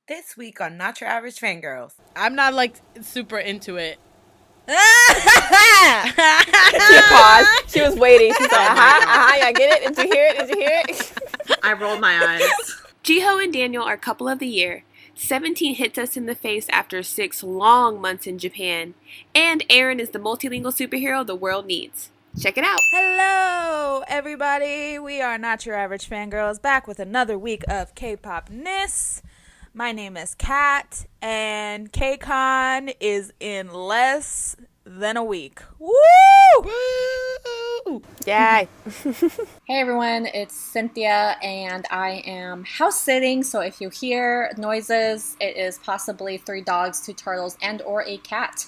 This week on Not Your Average Fangirls. I'm not like super into it. She paused. She was waiting. She's like, y'all get it? Did you hear it? Did you hear it? I rolled my eyes. Jihyo and Daniel are couple of the year. 17 hits us in the face after 6 long months in Japan. And Aaron is the multilingual superhero the world needs. Check it out. Hello, everybody. We are Not Your Average Fangirls, back with another week of K-pop-ness. My name is Kat, and KCON is in less than a week. Woo! Woo! Yay! Hey everyone, it's Cynthia, and I am house sitting, so if you hear noises, it is possibly 3 dogs, 2 turtles, and or a cat.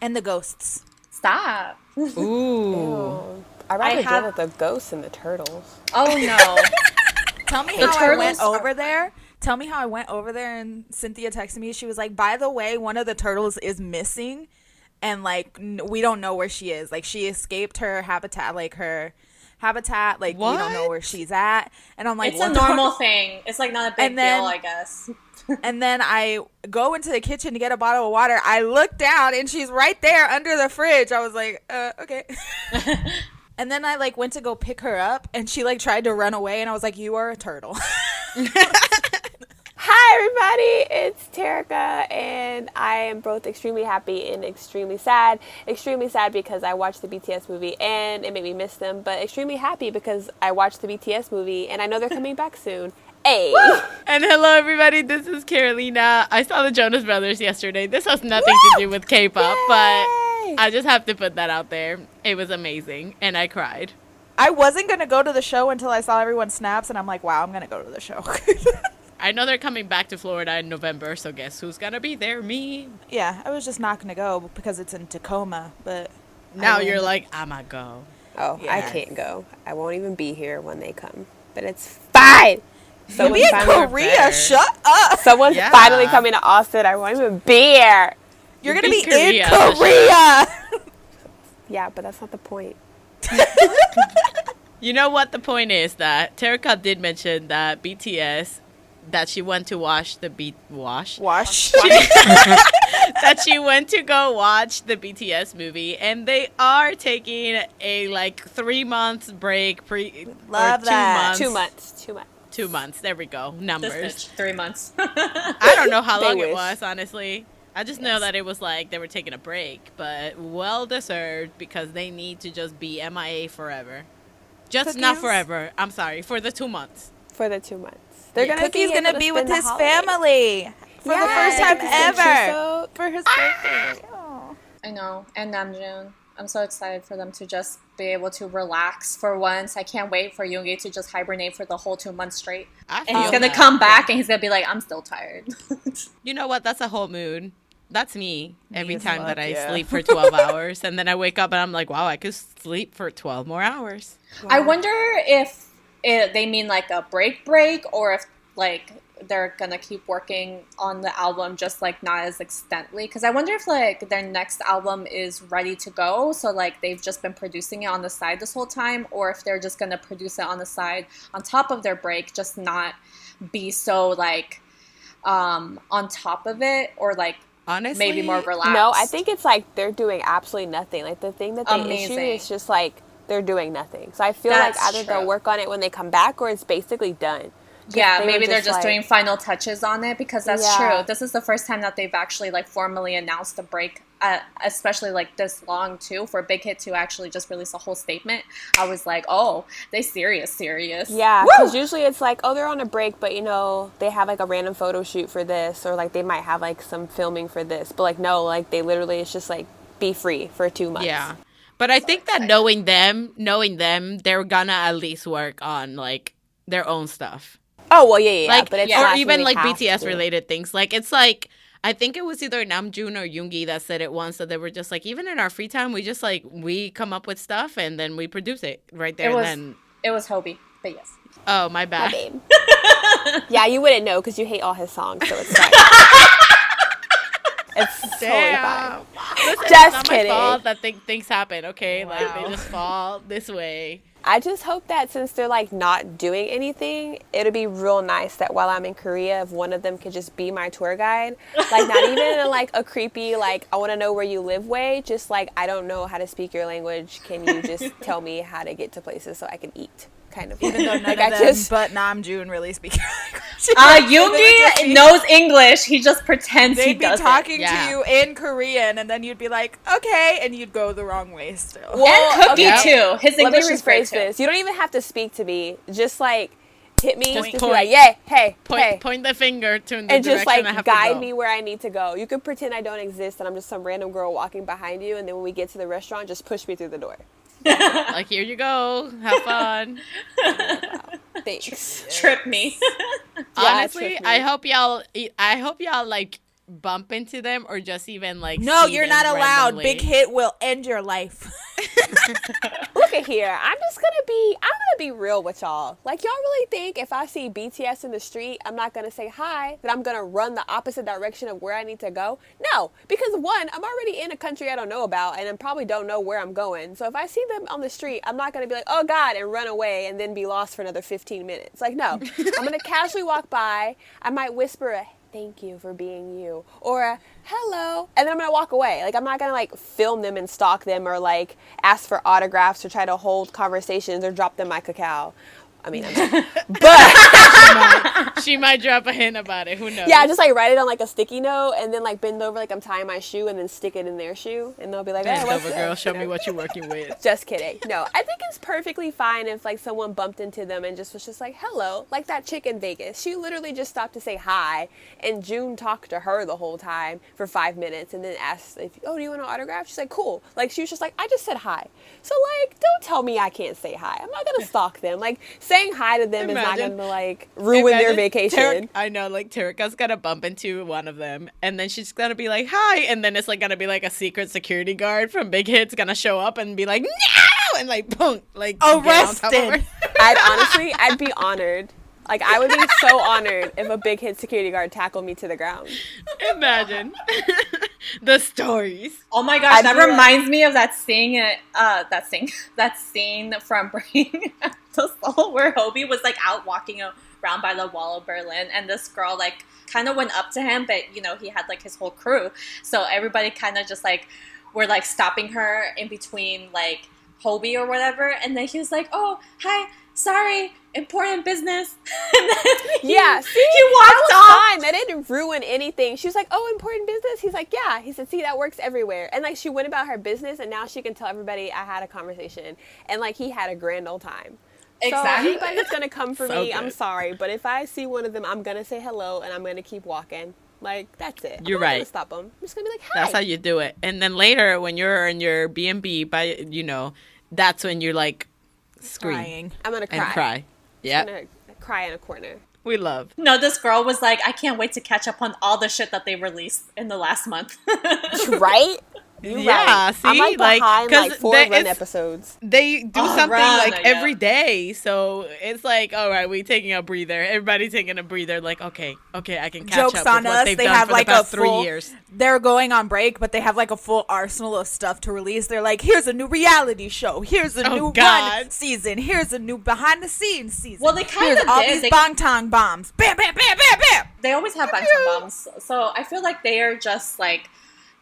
And the ghosts. Stop! Ooh. I'd rather deal with the ghosts and the turtles. Oh no. Tell me how I went over there. Tell me how I went over there, and Cynthia texted me. She was like, by the way, one of the turtles is missing, and, like, we don't know where she is. Like, she escaped her habitat, like, what? We don't know where she's at. And I'm like, it's a normal thing. It's, like, not a big deal, I guess. And then I go into the kitchen to get a bottle of water. I look down, and she's right there under the fridge. I was like, okay. And then I, like, went to go pick her up, and she, like, tried to run away, and I was like, you are a turtle. Hi everybody, it's Terica, and I am both extremely happy and extremely sad. Extremely sad because I watched the BTS movie and it made me miss them, but extremely happy because I watched the BTS movie and I know they're coming back soon. Hey! And hello everybody, this is Carolina. I saw the Jonas Brothers yesterday. This has nothing to do with K-pop, but I just have to put that out there. It was amazing, and I cried. I wasn't going to go to the show until I saw everyone's snaps, and I'm like, wow, I'm going to go to the show. I know they're coming back to Florida in November, so guess who's gonna be there? Me. Yeah, I was just not gonna go because it's in Tacoma, but now you're like, I'ma go. Oh, yeah. I can't go. I won't even be here when they come, but it's fine. You'll be in Korea. Shut up. Someone's finally coming to Austin. I won't even be here. You're gonna be in Korea. Yeah, but that's not the point. You know what the point is? That Terica did mention that BTS. That she went to watch the that she went to go watch the BTS movie, and they are taking a 3 months break. Love that. 2 months. 2 months. There we go. Numbers. 3 months. I don't know how long it was, honestly. I just know that it was like they were taking a break, but well deserved because they need to just be MIA forever. Just not forever. I'm sorry, for the 2 months. For the 2 months. Cookie's gonna be with his family for the first time ever for his birthday. Oh. I know, and Namjoon. I'm so excited for them to just be able to relax for once. I can't wait for Yoongi to just hibernate for the whole 2 months straight. And he's gonna come back and he's gonna be like, I'm still tired. You know what? That's a whole mood. That's me every time that I sleep for 12 hours, and then I wake up and I'm like, wow, I could sleep for 12 more hours. Wow. I wonder if they mean like a break, or if like they're gonna keep working on the album just like not as extently, because I wonder if like their next album is ready to go, so like they've just been producing it on the side this whole time, or if they're just gonna produce it on the side on top of their break, just not be so like on top of it, or like honestly maybe more relaxed. No, I think it's like they're doing absolutely nothing. Like the thing that they issue is just like they're doing nothing. So I feel like either they'll work on it when they come back, or it's basically done. Yeah, maybe they're just doing final touches on it, because that's true. This is the first time that they've actually like formally announced a break, especially like this long too, for Big Hit to actually just release a whole statement. I was like, oh, they serious. Yeah, because usually it's like, oh, they're on a break, but you know, they have like a random photo shoot for this, or like they might have like some filming for this, but like no, like they literally, it's just like be free for 2 months. Yeah. But I think that knowing them, they're gonna at least work on like their own stuff. Oh well, yeah. Like, but it's or even like BTS related things. Like it's like I think it was either Namjoon or Yoongi that said it once, that they were just like, even in our free time, we just like we come up with stuff and then we produce it right there. It was Hobie, but yes. Oh, my bad. My babe. Yeah, you wouldn't know because you hate all his songs, so it's fine. It's totally fine. Listen, just it's not kidding. my fault that things happen, okay? Wow. Like, they just fall this way. I just hope that since they're like not doing anything, it'll be real nice that while I'm in Korea, if one of them could just be my tour guide, like not even in like a creepy, like I want to know where you live way, just like I don't know how to speak your language. Can you just tell me how to get to places so I can eat? Kind of. Even though none like of them but Namjoon really speak Yoongi knows English. He just pretends he doesn't. They'd be talking to you in Korean, and then you'd be like, okay, and you'd go the wrong way still. Well, and Cookie, too. His English is great, too. This. You don't even have to speak to me. Just, like, hit me. Just be like, yeah, hey, Point the finger to the and just, like, I have guide to go. me where I need to go. You could pretend I don't exist, and I'm just some random girl walking behind you, and then when we get to the restaurant, just push me through the door. Like, here you go. Have fun. Wow. Thanks. Trip me. Honestly, trip me. I hope y'all like bump into them or just even like No, see you're them not allowed. randomly. Big Hit will end your life. Look at here. I'm gonna be real with y'all. Like, y'all really think if I see BTS in the street, I'm not gonna say hi, that I'm gonna run the opposite direction of where I need to go? No, because one, I'm already in a country I don't know about and I probably don't know where I'm going. So if I see them on the street, I'm not gonna be like, oh God, and run away and then be lost for another 15 minutes. Like, no, I'm gonna casually walk by. I might whisper a thank you for being you, or a hello, and then I'm gonna walk away. Like, I'm not gonna like film them and stalk them or like ask for autographs or try to hold conversations or drop them my cacao. I mean, but she might drop a hint about it. Who knows? yeah, just like write it on like a sticky note and then like bend over like I'm tying my shoe and then stick it in their shoe and they'll be like, Bend oh, what's over, this? girl. Show me what you're working with. Just kidding. No, I think it's perfectly fine if like someone bumped into them and just was just like, hello, like that chick in Vegas. She literally just stopped to say hi, and June talked to her the whole time for 5 minutes and then asked if, oh, do you want an autograph? She's like, cool. Like, she was just like, I just said hi. So like, don't tell me I can't say hi. I'm not gonna stalk them. Like, saying hi to them is not gonna like ruin their vacation. I know, like Terika's gonna bump into one of them, and then she's gonna be like, "Hi," and then it's like gonna be like a secret security guard from Big Hit's gonna show up and be like, "No!" and like, boom, like arrested. I'd be honored. Like, I would be so honored if a Big Hit security guard tackled me to the ground. Imagine the stories. Oh my gosh, that reminds me of that scene from Bring the Soul where Hobie was like out walking around by the wall of Berlin, and this girl like kind of went up to him, but you know, he had like his whole crew, so everybody kind of just like were like stopping her in between like Hobie or whatever, and then he was like, oh, hi, sorry, important business. And then he walked off. Fine. That didn't ruin anything. She was like, oh, important business? He's like, yeah. He said, see, that works everywhere. And like, she went about her business, and now she can tell everybody I had a conversation. And like, he had a grand old time. Exactly. So anybody that's going to come for So me, good. I'm sorry. But if I see one of them, I'm going to say hello, and I'm going to keep walking. Like, that's it. You're I'm not right. gonna stop them. I'm just going to be like, hi. That's how you do it. And then later, when you're in your B&B, by you know, that's when you're like scream Crying. I'm going to cry. and cry. Yeah, I'm going to cry in a corner. we love. No, this girl was like, I can't wait to catch up on all the shit that they released in the last month. Right? You're Yeah, right. see? I'm like Like, behind 'cause like 4 there Run is- episodes. They do something Run, like yeah. every day, so it's like, all right, we taking a breather. Everybody taking a breather. Like, okay, I can catch Jokes up on with what us. they've They done have for like the past a full. 3 years. They're going on break, but they have like a full arsenal of stuff to release. They're like, here's a new reality show. Here's a new God. Run season. Here's a new behind the scenes season. Well, they kinda Here's all did. these They- Bangtan bombs. Bam, bam, bam, bam, bam. They always have Bangtan bombs, so I feel like they are just like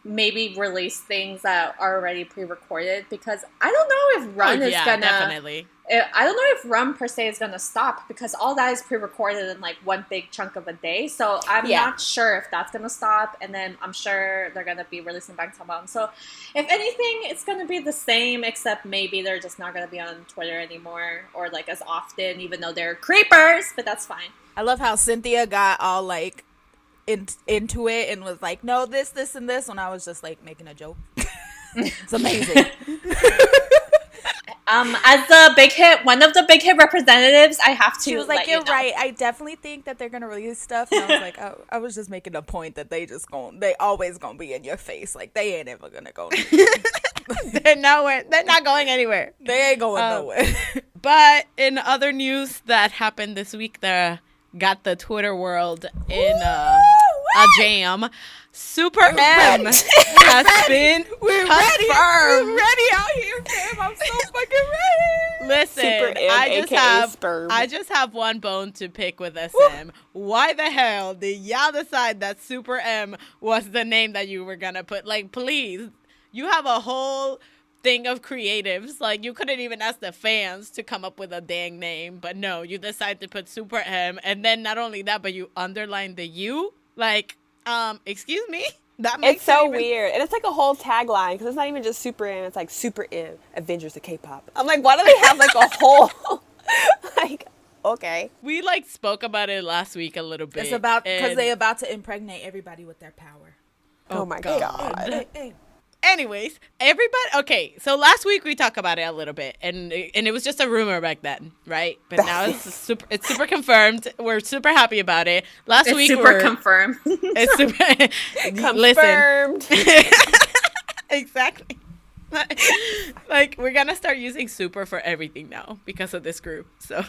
maybe release things that are already pre-recorded, because I don't know if Run is gonna definitely. I don't know if Run per se is gonna stop, because all that is pre-recorded in like one big chunk of a day, so I'm not sure if that's gonna stop. And then I'm sure they're gonna be releasing Bangtan bombs, so if anything it's gonna be the same, except maybe they're just not gonna be on Twitter anymore or like as often, even though they're creepers, but that's fine. I love how Cynthia got all like into it and was like, no, this, and this, when I was just like making a joke. It's amazing. As the Big Hit, one of the Big Hit representatives, I have to. She was like, let you're you know. right. I definitely think that they're gonna release stuff. And I was like, I was just making a point that they always gonna be in your face. Like, they ain't ever gonna go. They're nowhere. They're not going anywhere. They ain't going nowhere. But in other news that happened this week, got the Twitter world in a jam. Super M has been confirmed. We're ready out here, fam. I'm so fucking ready. Listen, Super M, I just have one bone to pick with SM. Why the hell did y'all decide that Super M was the name that you were gonna put? Like, please, you have a whole thing of creatives. Like, you couldn't even ask the fans to come up with a dang name, but no, you decided to put Super M, and then not only that, but you underlined the U. Like, excuse me? That makes it's so weird. And it's like a whole tagline because it's not even just Super M. It's like Super M, Avengers of K-pop. I'm like, why do they have like a whole, like, okay. We like spoke about it last week a little bit. It's about, because they about to impregnate everybody with their power. Oh my God. Hey. Anyways, everybody. Okay, so last week we talked about it a little bit, and it was just a rumor back then, right? But now it's super confirmed. We're super happy about it. Last week super confirmed. It's super Confirmed. Exactly. Like, we're gonna start using super for everything now because of this group. So,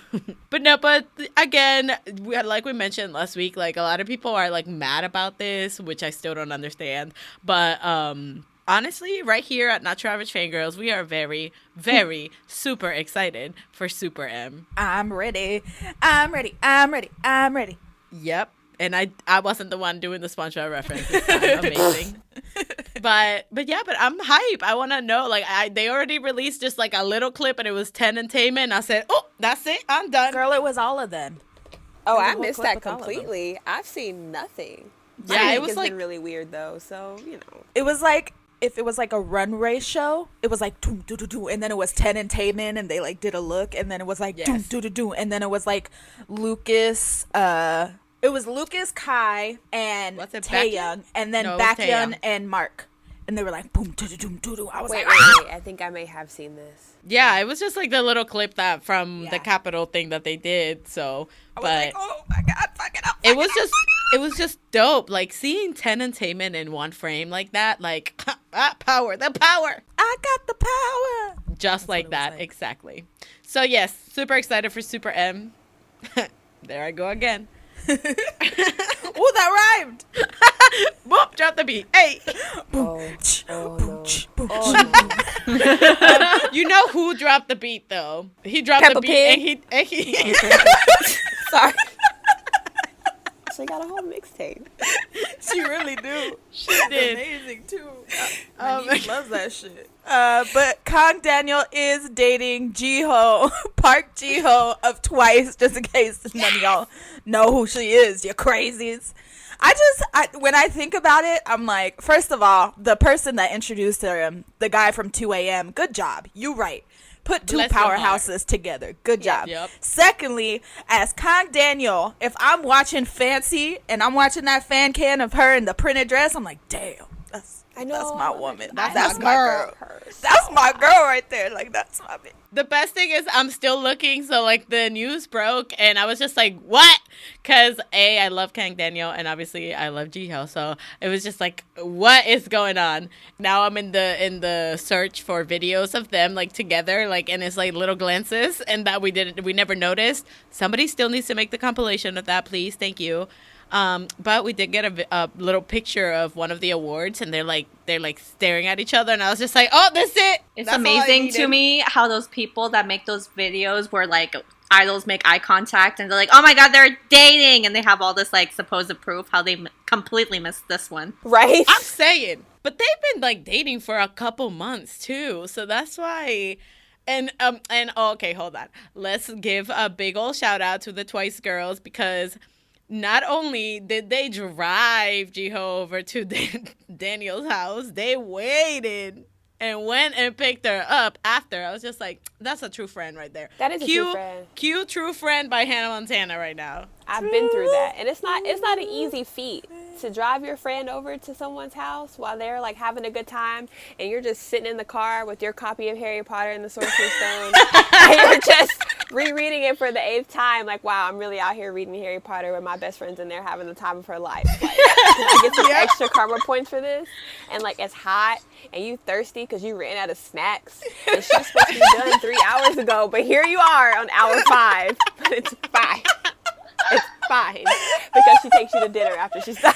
but again, like we mentioned last week, like a lot of people are like mad about this, which I still don't understand. But honestly, right here at Not Your Average Fangirls, we are very, very super excited for Super M. I'm ready. Yep. And I wasn't the one doing the SpongeBob reference this time. Amazing. But I'm hype. I want to know. Like, they already released just like a little clip, and it was 10 entertainment. I said, oh, that's it. I'm done. Girl, it was all of them. Oh, I missed that completely. I've seen nothing. Yeah, it was it's like been really weird though. So it was like, if it was like a runway show, it was like doom, doo, doo, doo, and then it was 10 entertainment, and they like did a look, and then it was like doom, doo, doo, doo, and then it was like Lucas. It was Lucas, Kai, and Taeyoung, and then Baekhyun and Mark. And they were like, boom, doo-doo-doo, doo-doo. I was wait. I think I may have seen this. Yeah, it was just like the little clip that from the Capitol thing that they did. So, I was like, oh my God, fuck it up. It was just dope. Like, seeing 10 entertainment in one frame like that, like, the power. I got the power. Just like that, exactly. So, yes, super excited for Super M. There I go again. Oh, that rhymed. Boop, drop the beat. Hey. No. You know who dropped the beat though? He dropped Peppa the beat Pig. and he Sorry. She got a whole mixtape. She really do. She did. Amazing too. My niece loves that shit. But Kang Daniel is dating Jihyo, Park Jihyo of Twice, just in case none of y'all know who she is, you crazies. When I think about it, I'm like, first of all, the person that introduced him, the guy from 2AM, good job. You right. Put two powerhouses together. Good job. Yep. Secondly, as Kang Daniel, if I'm watching Fancy and I'm watching that fan can of her in the printed dress, I'm like, damn, that's my woman. That's my girl. That's my girl right there. Like, that's my bitch. The best thing is I'm still looking, so like the news broke and I was just like, what? Because I love Kang Daniel and obviously I love Jihyo, so it was just like, what is going on? Now I'm in the search for videos of them like together, like, and it's like little glances, and that we never noticed. Somebody still needs to make the compilation of that, please. Thank you. But we did get a little picture of one of the awards, and they're like staring at each other, and I was just like, oh, that's it. It's amazing to me how those people that make those videos where like idols make eye contact and they're like, oh my God, they're dating, and they have all this like supposed proof, how they completely missed this one. Right? I'm saying, but they've been like dating for a couple months too, so that's why. And okay, hold on. Let's give a big old shout out to the Twice girls, because not only did they drive Jihyo over to Daniel's house, they waited and went and picked her up after. I was just like, that's a true friend right there. That is a true friend. Cue True Friend by Hannah Montana right now. I've been through that. And it's not an easy feat to drive your friend over to someone's house while they're like having a good time, and you're just sitting in the car with your copy of Harry Potter and the Sorcerer's Stone and you're just rereading it for the 8th time, like, wow, I'm really out here reading Harry Potter with my best friend's in there having the time of her life. Like, can I get some extra karma points for this? And like, it's hot and you thirsty because you ran out of snacks and she's supposed to be done 3 hours ago, but here you are on hour 5. But it's fine. It's fine because she takes you to dinner after she's done.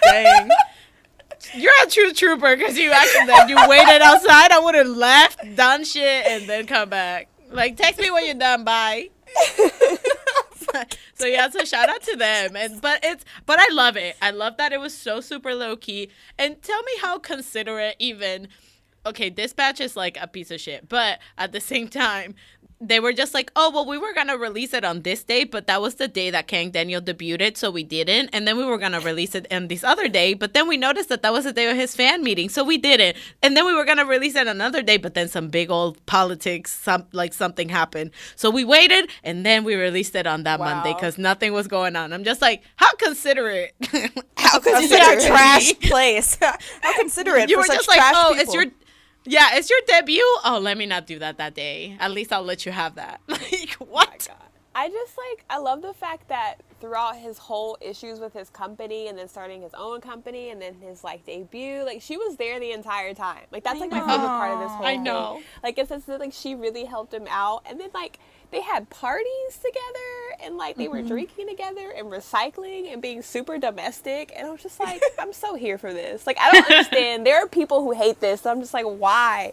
Dang. You're a true trooper because you actually you waited outside. I would have left, done shit, and then come back. Like, text me when you're done. Bye. So yeah, so shout out to them. But I love it. I love that it was so super low key. And tell me how considerate even. Okay, Dispatch is like a piece of shit, but at the same time, they were just like, oh, well, we were going to release it on this day, but that was the day that Kang Daniel debuted, so we didn't. And then we were going to release it on this other day, but then we noticed that was the day of his fan meeting, so we didn't. And then we were going to release it another day, but then some big old politics, something happened. So we waited, and then we released it on that Monday because nothing was going on. I'm just like, how considerate. How considerate. It's a trash place. How considerate. You for were such just like, trash oh, people. it's your debut? Oh, let me not do that day. At least I'll let you have that. Like, what? Oh I love the fact that throughout his whole issues with his company and then starting his own company and then his, like, debut, like, she was there the entire time. Like, that's, like, my favorite part of this whole thing. I know. Like, it's just, like, she really helped him out. And then, like, they had parties together and, like, they were drinking together and recycling and being super domestic. And I was just like, I'm so here for this. Like, I don't understand. There are people who hate this. So I'm just like, why?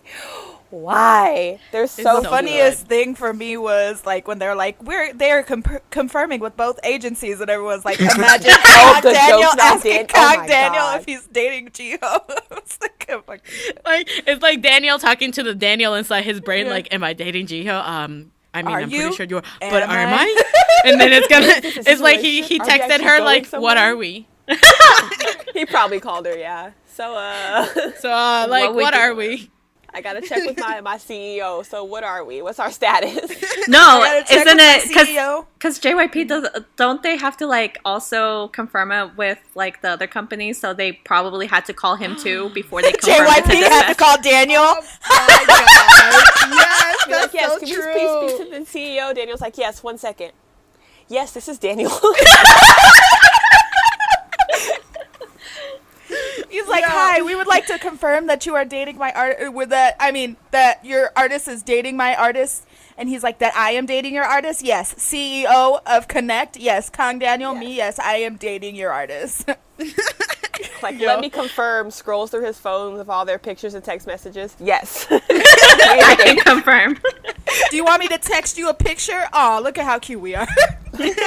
Why? They're so The funniest thing for me was, like, when they're like, they're confirming with both agencies, and everyone's like, imagine Kang Daniel asking Kang Daniel if he's dating Jihyo. It's like Daniel talking to the Daniel inside his brain, like, am I dating Jihyo? I mean, I'm pretty sure you are, but am I? And then it's like he texted her, like, somewhere? What are we? He probably called her, yeah. So like, what are we? I gotta check with my CEO. So what are we? What's our status? No, isn't it? Because JYP don't they have to, like, also confirm it with, like, the other companies? So they probably had to call him too before they confirmed it. JYP had to call Daniel. Oh my god! Yes, that's yes. so Can true. you please speak to the CEO? Daniel's like, yes. 1 second. Yes, this is Daniel. He's like, hi, we would like to confirm that you are dating my that your artist is dating my artist. And he's like, that I am dating your artist? Yes. CEO of Connect? Yes. Kang Daniel, me? Yes, I am dating your artist. Like, let me confirm. Scrolls through his phone with all their pictures and text messages. Yes. I can confirm. Do you want me to text you a picture? Oh, look at how cute we are. Let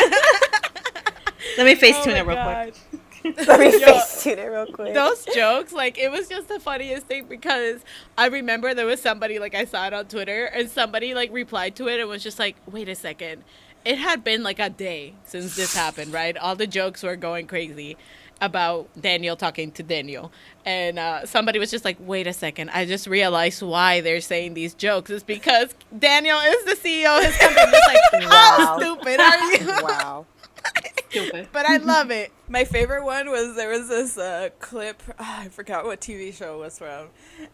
me FaceTune it real quick. Let me FaceTune it real quick. Those jokes, like, it was just the funniest thing because I remember there was somebody, like, I saw it on Twitter and somebody, like, replied to it and was just like, wait a second. It had been like a day since this happened, right? All the jokes were going crazy about Daniel talking to Daniel. And somebody was just like, wait a second. I just realized why they're saying these jokes. It's because Daniel is the CEO of his company. It's like, how stupid are you? Wow. Stupid. But I love it. My favorite one was there was this clip, I forgot what TV show it was from,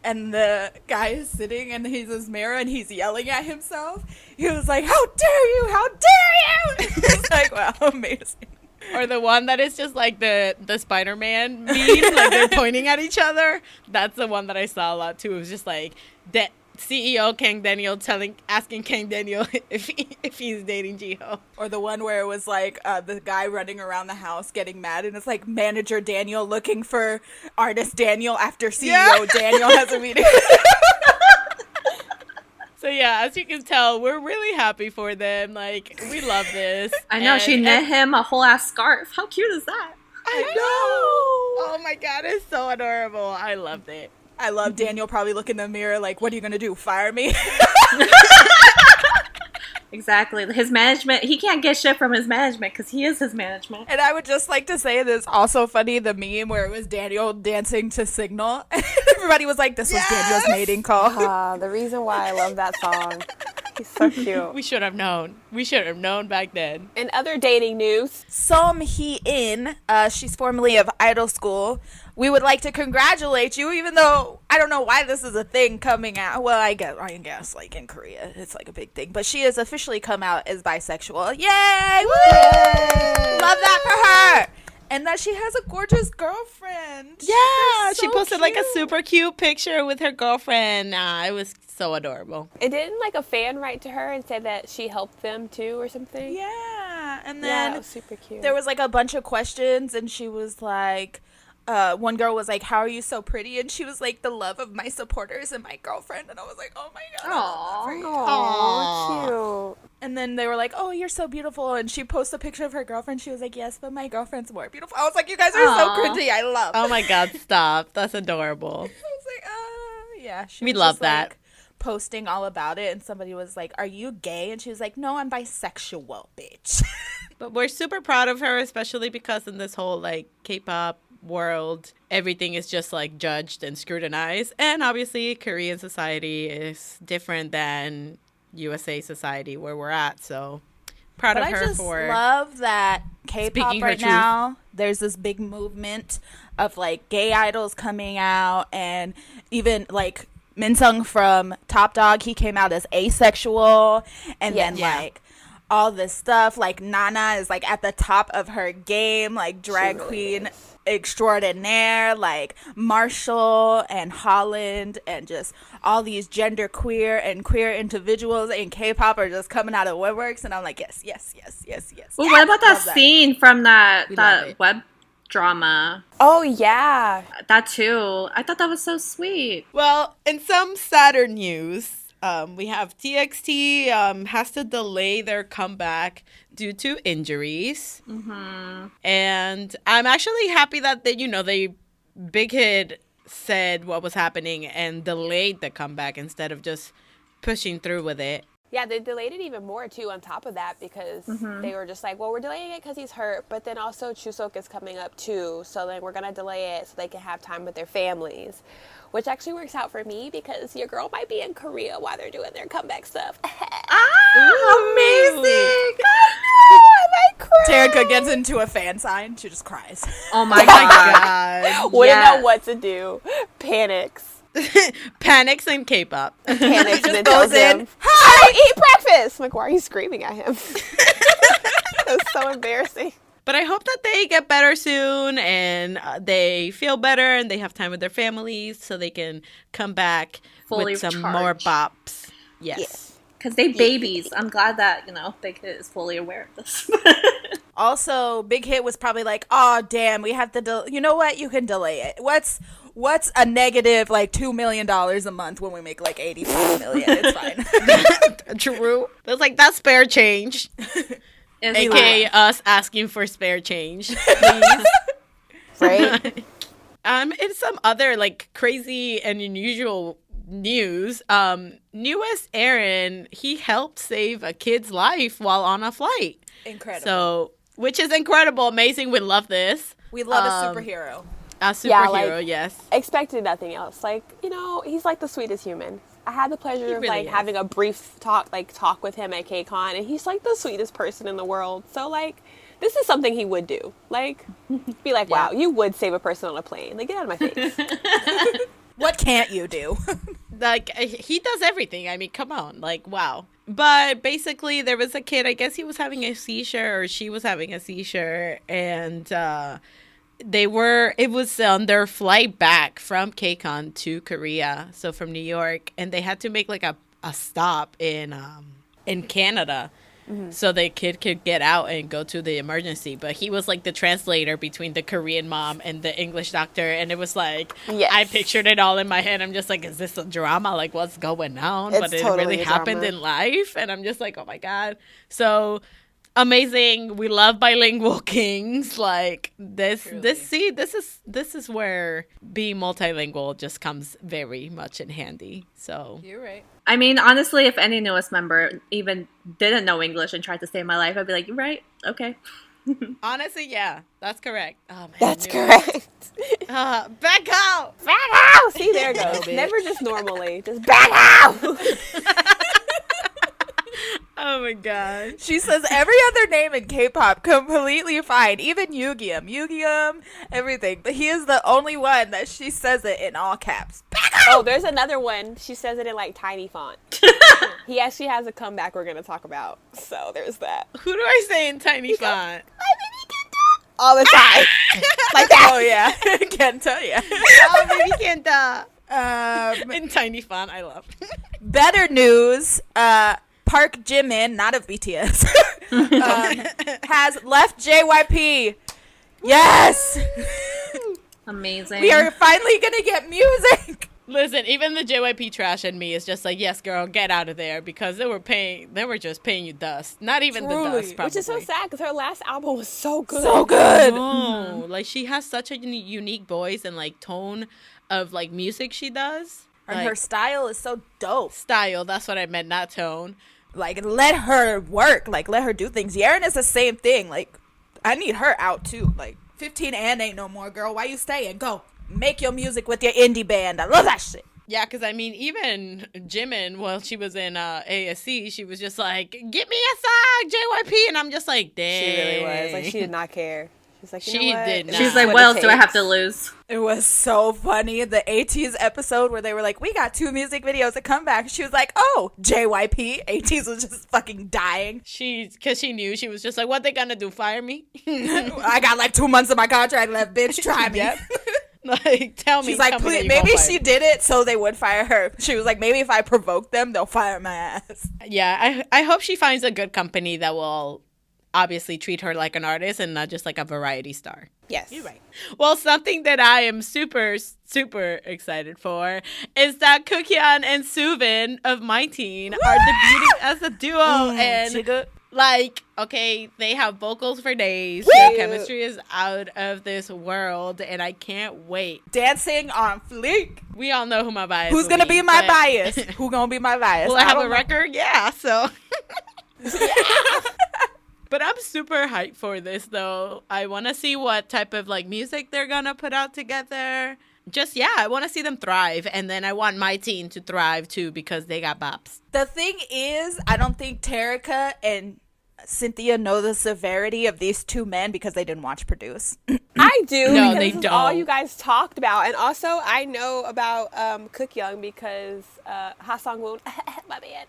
and the guy is sitting and he's his mirror and he's yelling at himself. He was like, how dare you, how dare you. It's like, wow, amazing. Or the one that is just like the Spider-Man meme, like they're pointing at each other. That's the one that I saw a lot too. It was just like that CEO Kang Daniel asking Kang Daniel if he's dating Jihyo. Or the one where it was like the guy running around the house getting mad and it's like manager Daniel looking for artist Daniel after CEO Daniel has a meeting. So yeah, as you can tell, we're really happy for them. Like, we love this. I know, she knit him a whole ass scarf. How cute is that? I know. Oh my god, it's so adorable. I loved it. I love Daniel probably look in the mirror like, what are you going to do, fire me? Exactly. His management, he can't get shit from his management because he is his management. And I would just like to say this also funny, the meme where it was Daniel dancing to Signal. Everybody was like, this was Daniel's mating call. The reason why I love that song. He's so cute. We should have known. We should have known back then. In other dating news, Som Hee-in, she's formerly of Idol School. We would like to congratulate you, even though I don't know why this is a thing coming out. Well, I guess like in Korea, it's like a big thing. But she has officially come out as bisexual. Yay! Woo! Yay! Love that for her. And that she has a gorgeous girlfriend. Yeah, So she posted cute. like a super cute picture with her girlfriend. It was so adorable. and didn't like a fan write to her and say that she helped them too or something? Yeah, And Yeah, then that was super cute. there was like a bunch of questions, and she was like, one girl was like, "How are you so pretty?" And she was like, "The love of my supporters and my girlfriend." And I was like, "Oh my god, I love that for you." Aw, cute. And then they were like, "Oh, you're so beautiful." And she posted a picture of her girlfriend. She was like, "Yes, but my girlfriend's more beautiful." I was like, "You guys are so cringy. I love." Oh my god, stop. That's adorable. I was like, yeah. She We was love just, that. like, posting all about it, and somebody was like, "Are you gay?" And she was like, "No, I'm bisexual, bitch." But we're super proud of her, especially because in this whole like K-pop world, everything is just like judged and scrutinized. And obviously Korean society is different than USA society where we're at. So proud But of I her just for love that K-pop speaking her right truth. now, there's this big movement of like gay idols coming out, and even like Minsung from Top Dog, he came out as asexual, and then Yeah. like all this stuff, like Nana is like at the top of her game, like drag queen extraordinaire, like Marshall and Holland, and just all these gender queer and queer individuals in K-pop are just coming out of woodworks, and I'm like, yes. Well, what about that Love that. scene from that We love it. web drama? Oh, yeah. That too. I thought that was so sweet. Well, in some sadder news, we have TXT has to delay their comeback due to injuries. Mm-hmm. And I'm actually happy that they Big Hit said what was happening and delayed the comeback instead of just pushing through with it. Yeah, they delayed it even more, too, on top of that, because they were just like, well, we're delaying it because he's hurt, but then also Chuseok is coming up, too, so then we're going to delay it so they can have time with their families, which actually works out for me because your girl might be in Korea while they're doing their comeback stuff. Amazing! Terica gets into a fan sign, she just cries. Oh my god. God. Wouldn't Yes. know what to do. Panics. Panics in K-pop. Panics and then goes tells him, in, "Hi, eat breakfast!" I'm like, why are you screaming at him? That was so embarrassing. But I hope that they get better soon and they feel better and they have time with their families so they can come back Fully with some charged. more bops. Yes. Yes. Because they babies. I'm glad that, Big Hit is fully aware of this. Also, Big Hit was probably like, "Oh, damn, we have to you know what? You can delay it. What's a negative like $2 million a month when we make like 85 million? It's fine." True. It's like that's spare change. It's AKA fine. us asking for spare change. Please. Right? In some other like crazy and unusual news, newest Aaron, he helped save a kid's life while on a flight. Incredible. So, which is incredible, amazing. We love this. We love a superhero. A superhero, Yeah, like- yes. Expected nothing else. Like, he's like the sweetest human. I had the pleasure of really like is. having a brief talk with him at KCON, and he's like the sweetest person in the world. So like, this is something he would do. Like, be like, wow, you would save a person on a plane. Like, get out of my face. What can't you do? Like, he does everything. I mean, come on. Like, wow. But basically, there was a kid, I guess he was having a seizure or she was having a seizure. And it was on their flight back from KCON to Korea. So from New York. And they had to make like a stop in Canada. Mm-hmm. So the kid could get out and go to the emergency. But he was like the translator between the Korean mom and the English doctor. And it was like, Yes. I pictured it all in my head. I'm just like, is this a drama? Like, what's going on? It's But it totally really a happened drama. in life. And I'm just like, oh my God. So amazing. We love bilingual kings. Like this is where being multilingual just comes very much in handy. So You're right. I mean, honestly, if any newest member even didn't know English and tried to save my life, I'd be like, you're right. Okay. honestly, yeah, that's correct. Oh, man, That's dude. correct. Back out. Back out! See, there it goes. bitch. Never just normally. Just back out! Oh my God. She says every other name in K-pop completely fine, even Yugium, everything. But he is the only one that she says it in all caps. Oh, there's another one. She says it in like tiny font. He actually has a comeback we're going to talk about. So there's that. Who do I say in tiny font? All the time. Like that. Oh yeah, can't tell you. Oh, baby Kenta. Um, In tiny font, I love. better news. Park Jimin, not of BTS, has left JYP. Yes! Amazing. We are finally gonna get music. Listen, even the JYP trash in me is just like, yes, girl, get out of there, because they were just paying you dust. Not even the dust, probably. Which is so sad because her last album was so good. So good. Oh, like she has such a unique voice and like tone of like music she does. And like, her style is so dope. Style, that's what I meant, not tone. Like, let her work. Like, let her do things. Yerin is the same thing. Like, I need her out too. Like, 15 and ain't no more, girl. Why you staying? Go. Make your music with your indie band. I love that shit. Yeah, because I mean, even Jimin, while she was in ASC, she was just like, "Get me a song, JYP," and I'm just like, "Dang." She really was. Like, she did not care. She's like, you know what? did not. She's like, what else do I have to lose? It was so funny. The ATEEZ episode where they were like, we got 2 music videos to come back. She was like, oh, JYP. ATEEZ was just fucking dying. Because she knew, she was just like, what they gonna do, fire me? I got like 2 months of my contract left, bitch. Try me. Yep. Like, tell me. She's like, please, maybe she did it so they would fire her. She was like, maybe if I provoke them, they'll fire my ass. Yeah, I hope she finds a good company that will obviously treat her like an artist and not just like a variety star. Yes. You're right. Well, something that I am super, super excited for is that Kukyeon and Soovin of My Teen are debuting as a duo. And like, okay, they have vocals for days. Their chemistry is out of this world, and I can't wait. Dancing on fleek. We all know who my bias Who's going to be my bias? Who going to be my bias? Will I have a record? Yeah, so. But I'm super hyped for this, though. I want to see what type of, like, music they're going to put out together. Just, yeah, I want to see them thrive. And then I want My Teen to thrive, too, because they got bops. The thing is, I don't think Terika and Cynthia know the severity of these 2 men because they didn't watch Produce. I do. No, because they this is don't. all you guys talked about. And also, I know about Kukyeon because Ha Sung-woon, my man,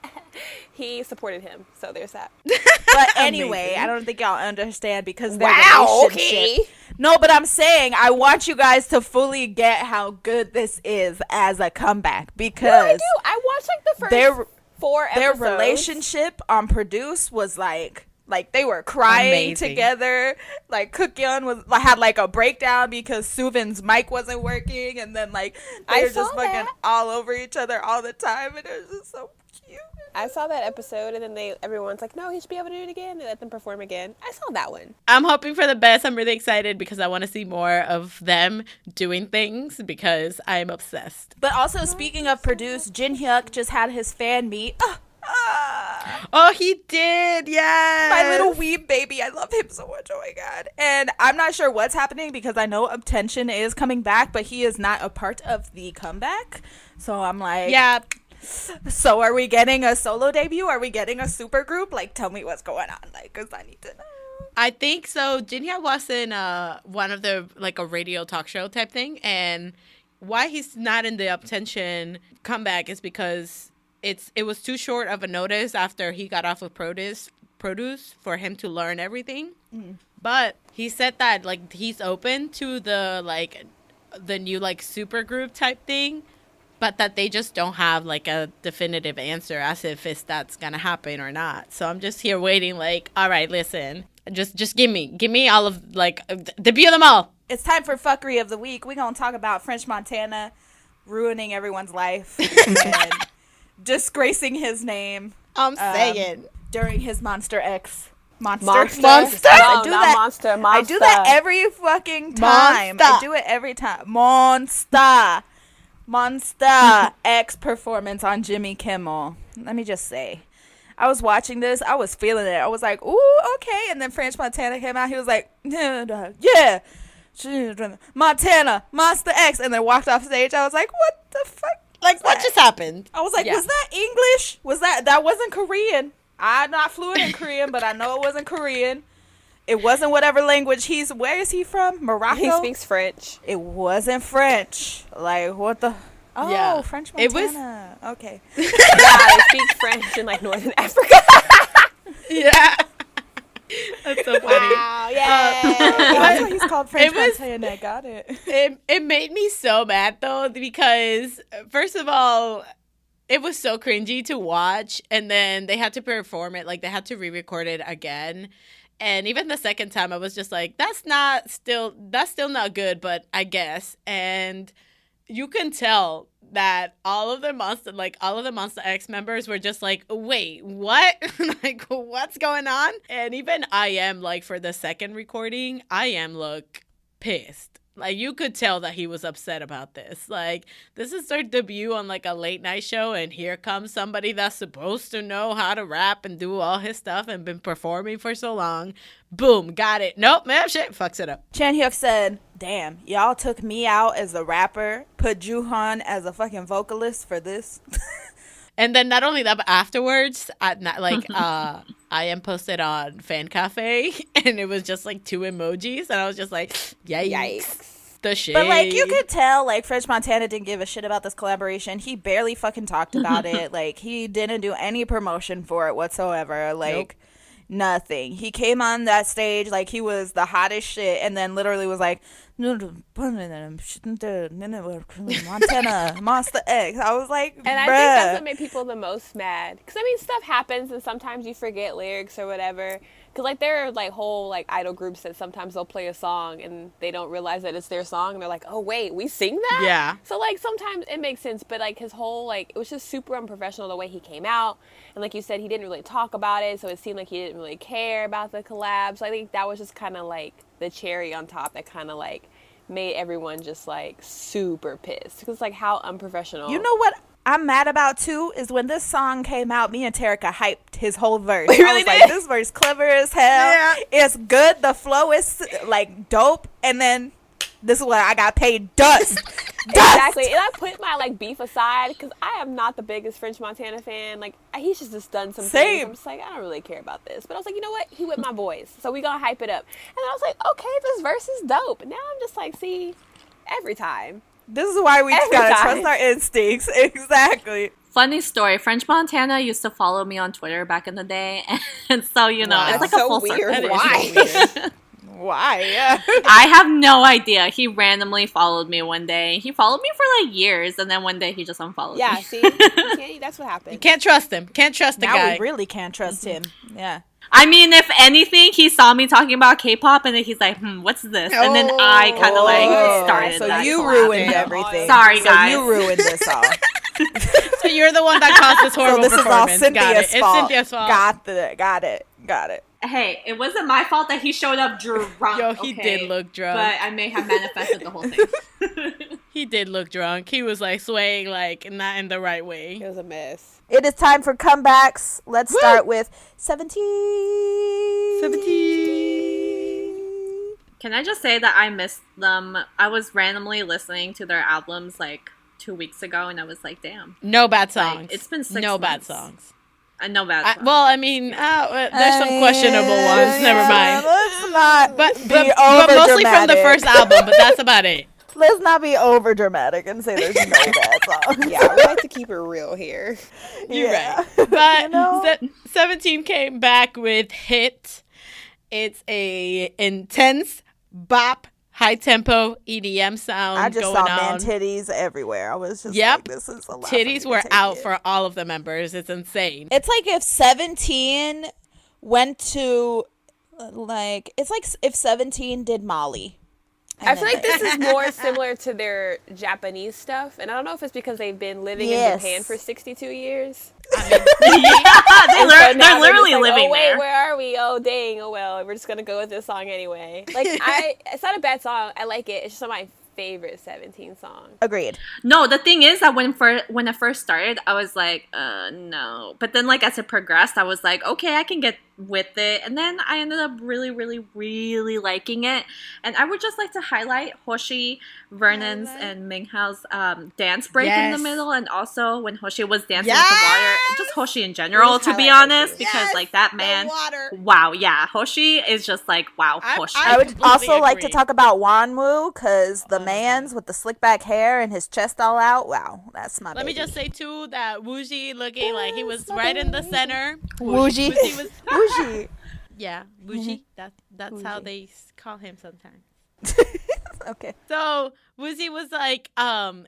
he supported him. So there's that. But anyway, I don't think y'all understand because their relationship. Okay. No, but I'm saying I want you guys to fully get how good this is as a comeback because No, I do. I watched like the first 4 episodes. Their relationship on Produce was like they were crying amazing together. Like Kukyeon had like a breakdown because Soovin's mic wasn't working, and then like they were just fucking all over each other all the time, and it was just so cute. I saw that episode, and then everyone's like, no, he should be able to do it again. They let them perform again. I saw that one. I'm hoping for the best. I'm really excited because I want to see more of them doing things because I'm obsessed. But also, speaking of Produce, Jin-hyuk just had his fan meet. Oh, he did. Yes. My little weeb baby. I love him so much. Oh my God. And I'm not sure what's happening because I know Attention is coming back, but he is not a part of the comeback. So I'm like, yeah. So are we getting a solo debut? Are we getting a super group? Like, tell me what's going on. Like, because I need to know. I think so. Jinhye was in one of the, like, a radio talk show type thing. And why he's not in the Attention comeback is because it was too short of a notice after he got off of Produce for him to learn everything. But he said that, like, he's open to the new, like, super group type thing, but that they just don't have, like, a definitive answer as if that's gonna happen or not. So I'm just here waiting, like, all right, listen, just give me all of, like, debut them all. It's time for Fuckery of the Week. We're gonna talk about French Montana ruining everyone's life and disgracing his name. I'm saying during his Monster X. Monster. I do that every fucking time. I do it every time. Monsta X performance on Jimmy Kimmel. Let me just say, I was watching this. I was feeling it. I was like, ooh, okay. And then French Montana came out. He was like, yeah, Montana, Monster X. And then walked off stage. I was like, what the fuck? Like, what just happened? I was like, was that English? That wasn't Korean. I'm not fluent in Korean, but I know it wasn't Korean. It wasn't whatever language where is he from? Morocco? He speaks French. It wasn't French. Like, what the? Oh, yeah. French Montana. Okay. Yeah, they speak French in, like, Northern Africa. Yeah. That's so funny. Wow, yeah. That's why he's called French Montana. Got it. It made me so mad, though, because, first of all, it was so cringy to watch, and then they had to perform it, like they had to re-record it again. And even the second time I was just like, that's still not good, but I guess. And you can tell that all of the Monsta X members were just like, wait, what? Like, what's going on? And even IM, like, for the second recording, IM looked pissed. Like, you could tell that he was upset about this. Like, this is their debut on, like, a late night show, and here comes somebody that's supposed to know how to rap and do all his stuff and been performing for so long. Boom, got it. Nope, man, shit, fucks it up. Chan Hyuk said, damn, y'all took me out as a rapper, put Juhan as a fucking vocalist for this. And then not only that, but afterwards, I am posted on Fan Cafe, and it was just like 2 emojis, and I was just like, yikes. The shade. But like, you could tell, like, French Montana didn't give a shit about this collaboration. He barely fucking talked about it. Like, he didn't do any promotion for it whatsoever. Like, nothing. He came on that stage like he was the hottest shit, and then literally was like, Montana, Monsta X. I was like, and I think that's what made people the most mad. Because, I mean, stuff happens, and sometimes you forget lyrics or whatever. Because, like, there are, like, whole, like, idol groups that sometimes they'll play a song, and they don't realize that it's their song, and they're like, oh, wait, we sing that? Yeah. So, like, sometimes it makes sense, but, like, his whole, like, it was just super unprofessional the way he came out. And, like you said, he didn't really talk about it, so it seemed like he didn't really care about the collab. So I think that was just kind of, like, the cherry on top that kind of, like, made everyone just, like, super pissed. Because, like, how unprofessional. You know what I'm mad about, too, is when this song came out, me and Terica hyped his whole verse. We really I was did? like, this verse clever as hell. Yeah. It's good. The flow is, like, dope. And then this is what I got paid. Dust. Exactly. And I put my, like, beef aside because I am not the biggest French Montana fan. Like, he's just done some things. I'm just like, I don't really care about this. But I was like, you know what? He with my boys. So we gonna hype it up. And I was like, okay, this verse is dope. And now I'm just like, see, every time. This is why we gotta trust our instincts. Exactly. Funny story. French Montana used to follow me on Twitter back in the day. And so, you know, wow. it's like so a full weird. circle. Why? Why? Yeah. I have no idea. He randomly followed me one day. He followed me for like years, and then one day he just unfollowed me. See? That's what happened. You can't trust him. Can't trust the guy. Now we really can't trust him. Yeah. I mean, if anything, he saw me talking about K-pop, and then he's like, what's this? And then I kind of like started so that you collab. ruined everything. Sorry, guys. So you ruined this all. So you're the one that caused this horrible So this performance. is all Cynthia's fault. It's Cynthia's fault. Got it. Hey, it wasn't my fault that he showed up drunk. Yo, he did look drunk. But I may have manifested the whole thing. He did look drunk. He was like swaying like not in the right way. It was a mess. It is time for comebacks. Let's start with 17. Can I just say that I missed them? I was randomly listening to their albums like 2 weeks ago, and I was like, damn. No bad songs. Like, it's been 6 no months. bad songs. No bad songs. Well, I mean, there's some questionable ones. Never mind. Let's not But over mostly from the first album, but that's about it. Let's not be over dramatic and say there's no bad songs. Yeah, we like to keep it real here. You're right. But 17 came back with Hit. It's a intense bop, high tempo EDM sound. I just going saw on. man titties everywhere. I was just like, this is a lot. Titties were out for all of the members. It's insane. It's like if 17 went to, like, it's like if 17 did Molly. I feel like this is more similar to their Japanese stuff, and I don't know if it's because they've been living in Japan for 62 years. I mean, they're literally like, living oh, wait, there. Where are we? Oh, dang. Oh, well, we're just going to go with this song anyway. Like, it's not a bad song. I like it. It's just one of my favorite 17 songs. Agreed. No, the thing is that when it first started, I was like, no. But then, like, as it progressed, I was like, okay, I can get with it. And then I ended up really, really, really liking it. And I would just like to highlight Hoshi, Vernon's, and Minghao's dance break in the middle. And also when Hoshi was dancing with the water. Just Hoshi in general, to be honest. Because, like, that man. Wow, yeah. Hoshi is just like, wow, Hoshi. I would also like to talk about Wanwoo, because the man's with the slick back hair and his chest all out. Wow, that's my baby. Let me just say, too, that Wooji looking like he was right in the center. Wooji. Yeah, Bungee. That's how they call him sometimes. Okay. So Woozy was like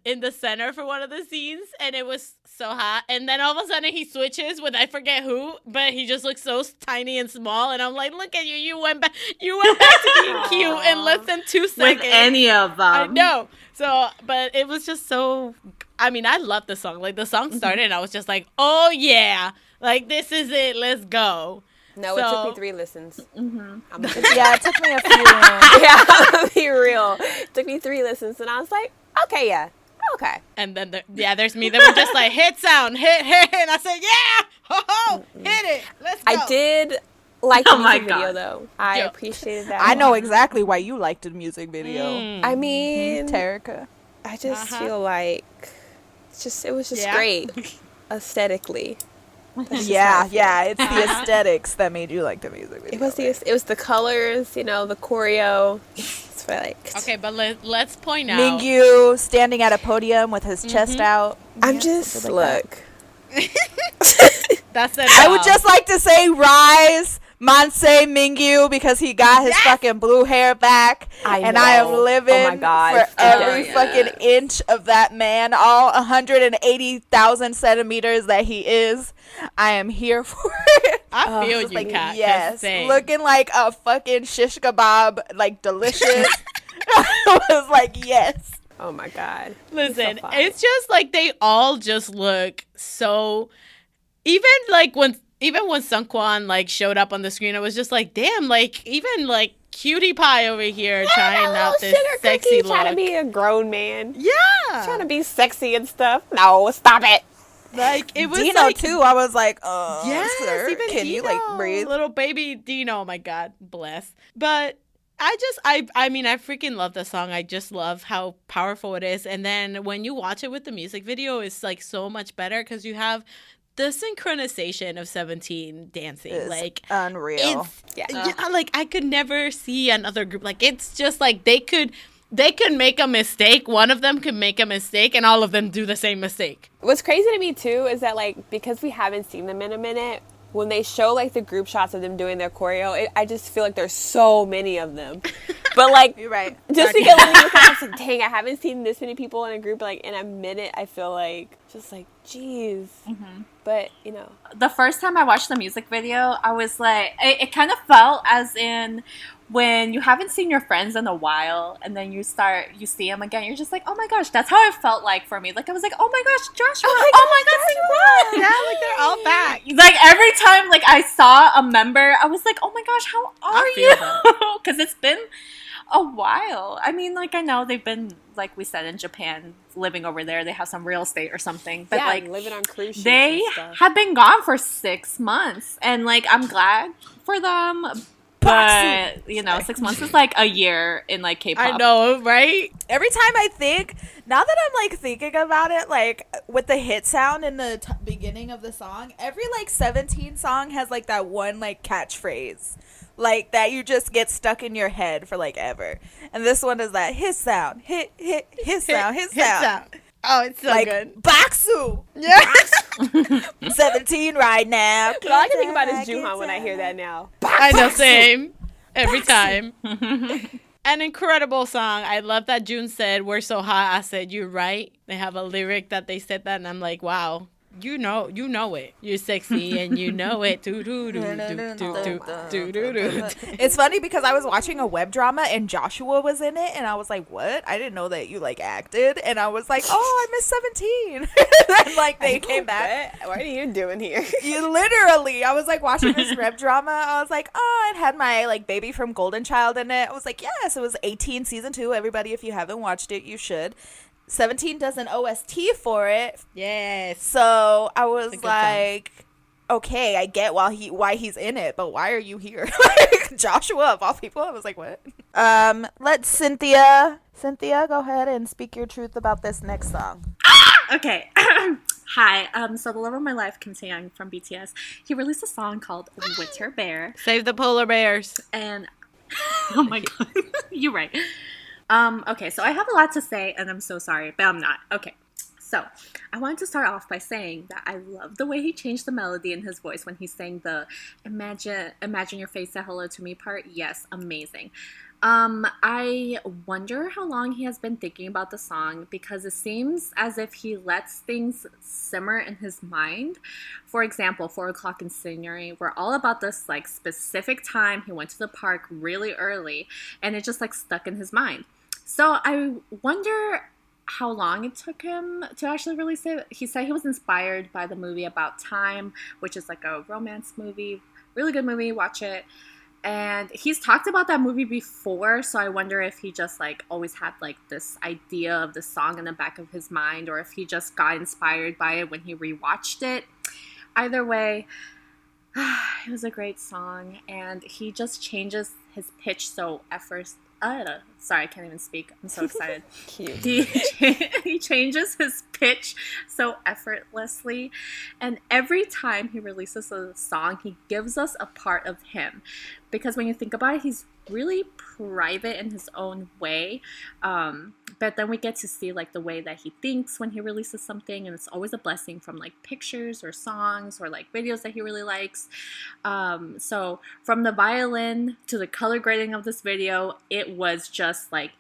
in the center for one of the scenes, and it was so hot. And then all of a sudden he switches with I forget who, but he just looks so tiny and small. And I'm like, look at you, you went back to being cute in less than 2 seconds. With any of them. I know. So, but it was just so. I mean, I love the song. Like the song started, and I was just like, oh yeah, like this is it. Let's go. No, it took me 3 listens. Yeah, it took me a few. Yeah, I'll be real. It took me 3 listens, and I was like, okay, yeah. Okay. And then, there's me. They were just like, hit sound, hit. And I said, yeah, ho, hit it. Let's go. I did like the music video, though. I appreciated that. I know exactly why you liked the music video. I mean, Terica. I just feel like it was just great aesthetically. Yeah, it's the aesthetics that made you like the music video. It was the colors, the choreo. That's what I liked. Okay, but let's point out Mingyu standing at a podium with his chest out. I'm just like That's it. I would just like to say rise Mansei Mingyu because he got his fucking blue hair back. I am living for every fucking inch of that man, all 180,000 centimeters that he is. I am here for it. I feel you, Kat. Yes, looking like a fucking shish kebab, like delicious. I was like, yes. Oh my God. Listen, it's just like they all just look so. Even when Sungkwan like showed up on the screen, I was just like, damn, like even like Cutie Pie over here trying out this sexy look. Trying to be a grown man. Yeah. Trying to be sexy and stuff. No, stop it. Like it was Dino like, too. I was like, yes, sir, even can Dino, you like breathe? Little baby Dino, oh my God, bless. But I mean, I freaking love the song. I just love how powerful it is. And then when you watch it with the music video, it's like so much better because you have the synchronization of 17 dancing. It's like unreal. Like I could never see another group. Like it's just like they could make a mistake. One of them could make a mistake and all of them do the same mistake. What's crazy to me too is that like because we haven't seen them in a minute, when they show like the group shots of them doing their choreo, I just feel like there's so many of them. But like, you're right. Just because when you look at it, it's like, dang, I haven't seen this many people in a group like in a minute. I feel like just like, geez. But the first time I watched the music video, I was like, it kind of felt as in when you haven't seen your friends in a while and then you see them again, you're just like, oh my gosh, that's how it felt like for me. Like I was like, oh my gosh, Joshua, oh my god, yeah, like they're all back. Like every time like I saw a member, I was like, oh my gosh, how are you? Because it's been a while. I mean, like I know they've been, like we said, in Japan, living over there. They have some real estate or something. But like living on cruise ships. They have been gone for 6 months, and like I'm glad for them. But 6 months is like a year in like K-pop. I know, right? Every time I think, now that I'm like thinking about it, like with the hit sound in the beginning of the song, every like 17 song has like that one like catchphrase, like that you just get stuck in your head for like ever. And this one is that hit sound, hit sound, hit sound. Oh, it's so like, good. Baksu. Yeah. 17 right now. All I can think about is Juhan when I hear that now. I know, same. Every time. An incredible song. I love that June said, we're so hot. I said, you're right. They have a lyric that they said that, and I'm like, wow. You know it. You're sexy and you know it. It's funny because I was watching a web drama and Joshua was in it and I was like, what? I didn't know that you like acted. And I was like, oh, I miss 17. And like they came back. What are you doing here? You literally, I was like watching this web drama. I was like, oh, it had my like baby from Golden Child in it. I was like, yes, it was 18 season 2. Everybody, if you haven't watched it, you should. 17 does an OST for it. Yes. So I was like, okay, I get why he's in it, but why are you here? Like Joshua of all people. I was like, what? Let Cynthia, go ahead and speak your truth about this next song. Okay. Hi. So the love of my life, Kim Taeyang from BTS, he released a song called Winter Bear. Save the polar bears. And oh my god, you're right. Okay, so I have a lot to say, and I'm so sorry, but I'm not. Okay, so I wanted to start off by saying that I love the way he changed the melody in his voice when he sang the imagine your face said hello to me part. Yes, amazing. I wonder how long he has been thinking about the song, because it seems as if he lets things simmer in his mind. For example, 4 o'clock in Scenery, we're all about this like specific time. He went to the park really early, and it just like stuck in his mind. So I wonder how long it took him to actually release it. He said he was inspired by the movie About Time, which is like a romance movie. Really good movie, watch it. And he's talked about that movie before, so I wonder if he just like always had like this idea of the song in the back of his mind, or if he just got inspired by it when he rewatched it. Either way, it was a great song, and he just changes his pitch so sorry, I can't even speak. I'm so excited. Cute. He changes his pitch so effortlessly, and every time he releases a song, he gives us a part of him. Because when you think about it, he's really private in his own way, but then we get to see like the way that he thinks when he releases something, and it's always a blessing, from like pictures or songs or like videos that he really likes. So from the violin to the color grading of this video, it was just like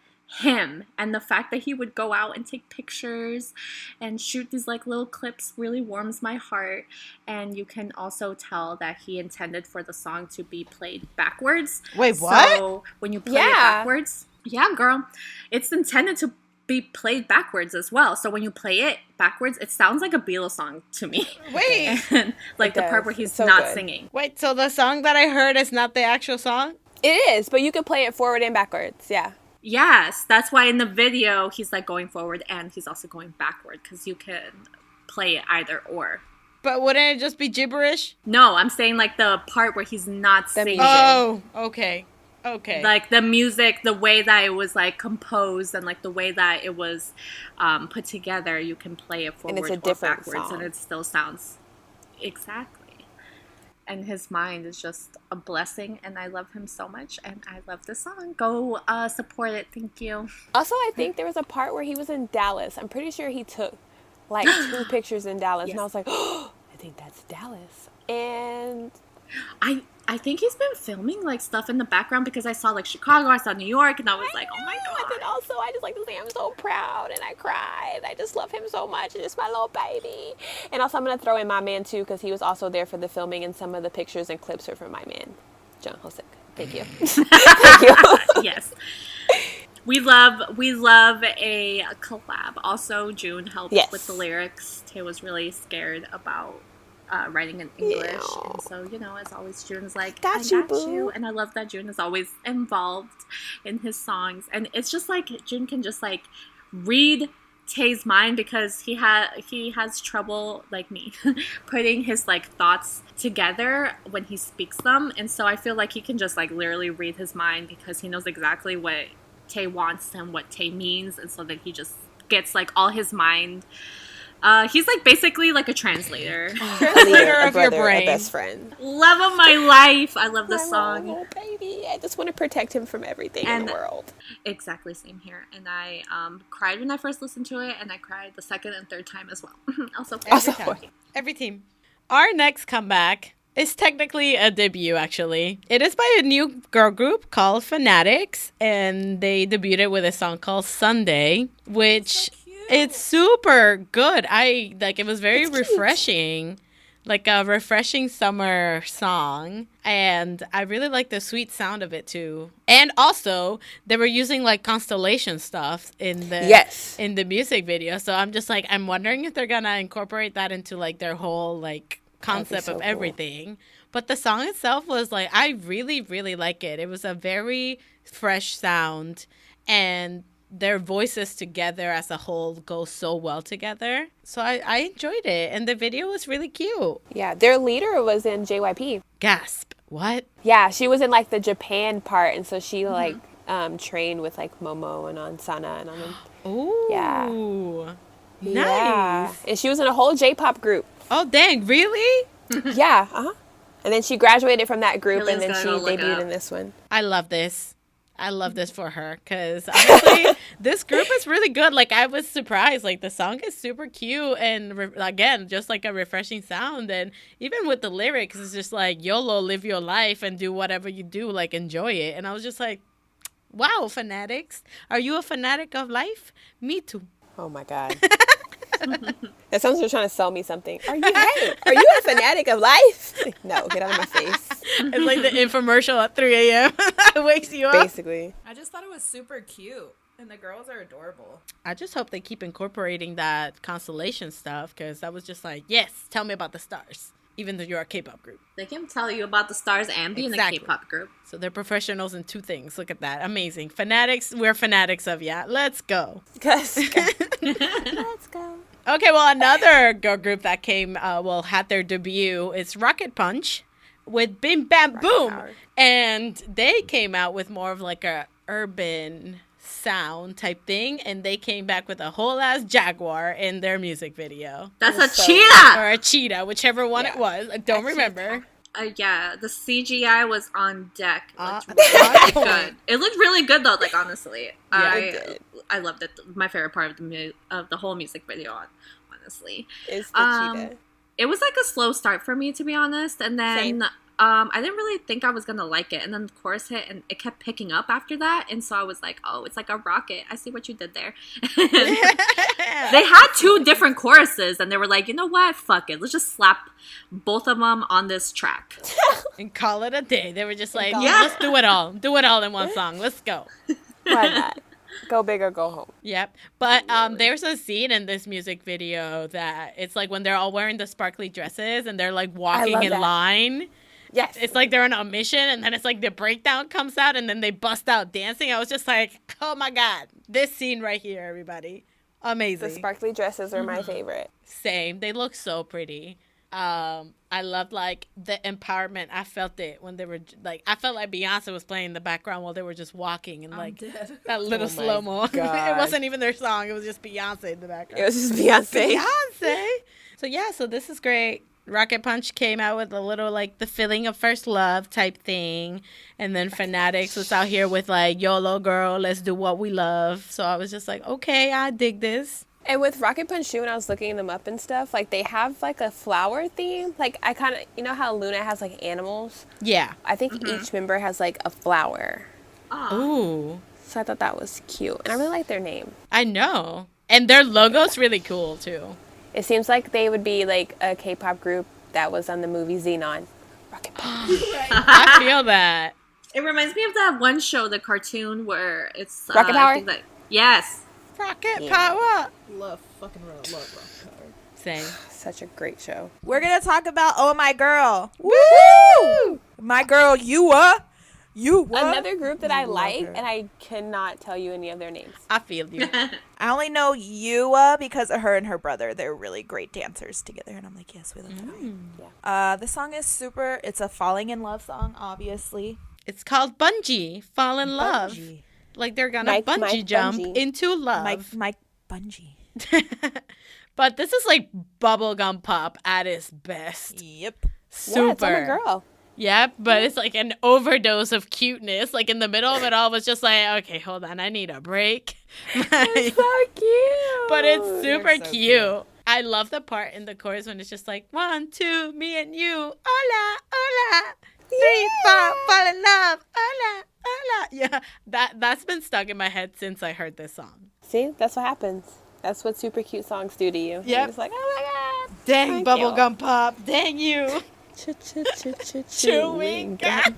him. And the fact that he would go out and take pictures and shoot these like little clips really warms my heart. And you can also tell that he intended for the song to be played backwards. Wait, what? So when you play it backwards, yeah, girl, it's intended to be played backwards as well. So when you play it backwards, it sounds like a Beatles song to me. Wait. And, like the part where he's so not singing. Wait, so the song that I heard is not the actual song? It is, but you can play it forward and backwards. Yeah. Yes, that's why in the video he's like going forward and he's also going backward, because you can play it either or. But wouldn't it just be gibberish? No, I'm saying like the part where he's not singing. Oh, okay. Okay. Like the music, the way that it was like composed, and like the way that it was put together, you can play it forward or backwards, song. And it still sounds exactly. And his mind is just a blessing, and I love him so much, and I love this song. Go support it. Thank you. Also, I think there was a part where he was in Dallas. I'm pretty sure he took like 2 pictures in Dallas, yes. And I was like, oh, I think that's Dallas. And I think he's been filming like stuff in the background, because I saw like Chicago, I saw New York, and I was like, oh my god. And then also I just like to say I'm so proud, and I cried. I just love him so much, and it's my little baby. And also I'm gonna throw in my man too, because he was also there for the filming, and some of the pictures and clips are from my man, John Hosek. Thank you. Thank you. Yes. We love a collab. Also, June helped with the lyrics. Tay was really scared about writing in English, and so, you know, as always, June's like, I got you. And I love that June is always involved in his songs, and it's just like June can just like read Tay's mind, because he has trouble, like me, putting his like thoughts together when he speaks them, and so I feel like he can just like literally read his mind, because he knows exactly what Tay wants and what Tay means, and so that he just gets like all his mind. He's like basically like a translator. Translator of your brain. A best friend. Love of my life. I love this song. Little baby. I just want to protect him from everything in the world. Exactly, same here. And I cried when I first listened to it, and I cried the second and third time as well. Every team. Our next comeback is technically a debut, actually. It is by a new girl group called FANATICS, and they debuted with a song called Sunday, which... It's super good. It was very refreshing, like a refreshing summer song. And I really like the sweet sound of it too. And also, they were using like constellation stuff in the music video. So I'm just like, I'm wondering if they're gonna incorporate that into like their whole like concept of everything. Cool. But the song itself was like, I really, really like it. It was a very fresh sound, and their voices together as a whole go so well together. So I enjoyed it. And the video was really cute. Yeah, their leader was in JYPE. Gasp. What? Yeah, she was in like the Japan part. And so she like trained with like Momo and Ansana and on them. Ooh. Yeah. Nice. Yeah. And she was in a whole J-pop group. Oh, dang. Really? Yeah. Uh-huh. And then she graduated from that group, and then she debuted in this one. I love this. I love this for her, because honestly, this group is really good. Like, I was surprised. Like, the song is super cute, and again, just like a refreshing sound. And even with the lyrics, it's just like, YOLO, live your life and do whatever you do. Like, enjoy it. And I was just like, Wow, fanatics. Are you a fanatic of life? Me too. Oh my God. That sounds like you're trying to sell me something. Are you a fanatic of life? No, get out of my face. It's like the infomercial at 3 a.m. It wakes you up. Basically. I just thought it was super cute. And the girls are adorable. I just hope they keep incorporating that constellation stuff, because that was just like, yes, tell me about the stars, even though you're a K-pop group. They can tell you about the stars and be in a K-pop group. So they're professionals in two things. Look at that. Amazing. Fanatics, we're fanatics of ya. Let's go. Let's go. Okay, well, another girl group that came, had their debut is Rocket Punch with Bim Bam Boom. And they came out with more of like a urban sound type thing, and they came back with a whole ass jaguar in their music video. That's a cheetah! Or a cheetah, whichever one it was. I don't remember. Yeah, the CGI was on deck. It looked really good. It looked really good though, like honestly. Yeah, I loved it. My favorite part of the whole music video, honestly. Is the cheetah. It was like a slow start for me, to be honest, and then Same. I didn't really think I was gonna like it, and then the chorus hit, and it kept picking up after that, and so I was like, oh, it's like a rocket. I see what you did there. They had two different choruses, and they were like, you know what? Fuck it. Let's just slap both of them on this track. And call it a day. They were just like, yeah, let's do it all. Do it all in one song. Let's go. Why not? Go big or go home. Yep. But there's a scene in this music video that it's like when they're all wearing the sparkly dresses and they're like walking in line. Yes. It's like they're on a mission, and then it's like the breakdown comes out, and then they bust out dancing. I was just like, oh my God, this scene right here, everybody. Amazing. The sparkly dresses are my favorite. Same. They look so pretty. I loved like the empowerment. I felt it when they were like, I felt like Beyonce was playing in the background while they were just walking, and like that little slow mo. It wasn't even their song. It was just Beyonce in the background. It was just Beyonce. So yeah, so this is great. Rocket Punch came out with a little like the feeling of first love type thing, and then Fanatics was out here with like YOLO girl, let's do what we love. So I was just like, okay, I dig this. And with Rocket Punch too, when I was looking them up and stuff, like they have like a flower theme. Like I kind of, you know how Luna has like animals? Yeah. I think each member has like a flower. Ooh. So I thought that was cute. And I really like their name. I know. And their logo's really cool too. It seems like they would be like a K-pop group that was on the movie Xenon. Rocket Punch. I feel that. It reminds me of that one show, the cartoon, where it's Rocket Power? I think that, yes. Rocket Power. Love fucking Rocket Power. Same. Such a great show. We're gonna talk about Oh My Girl. Woo! My girl, Yua. Another group that I like, and I cannot tell you any of their names. I feel you. I only know Yua because of her and her brother. They're really great dancers together, and I'm like, yes, we love that. Yeah. The song is super. It's a falling in love song, obviously. It's called Bungee. Fall in love. Bungee. Like they're gonna Mike bungee jump Bungee. into love. Mike Bungee. But this is like bubblegum pop at its best. Yep. Super. Yeah, it's on a girl. Yep, but it's like an overdose of cuteness. Like in the middle of it all was just like, okay, hold on, I need a break. It's so cute. But it's super so cute. I love the part in the chorus when it's just like 1, 2, me and you, hola, hola, 3, 4, fall in love, hola, hola. Yeah, that's been stuck in my head since I heard this song. See, that's what happens. That's what super cute songs do to you. Yep. It's like, oh my God. Dang bubblegum pop, dang you. Chewing gum.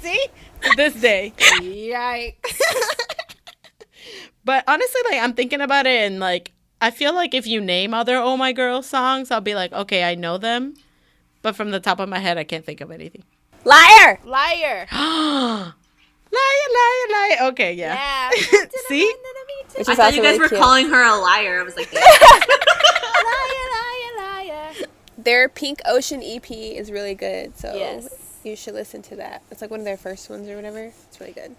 See? To this day. Yikes. But honestly, like, I'm thinking about it, and like, I feel like if you name other Oh My Girl songs, I'll be like, okay, I know them. But from the top of my head, I can't think of anything. Liar. Liar. Liar, liar, liar. Okay, yeah. See? Which I is thought also you guys really were cute. calling her a liar. I was like, Liar. Their Pink Ocean EP is really good, so Yes. you should listen to that. It's like one of their first ones or whatever. It's really good.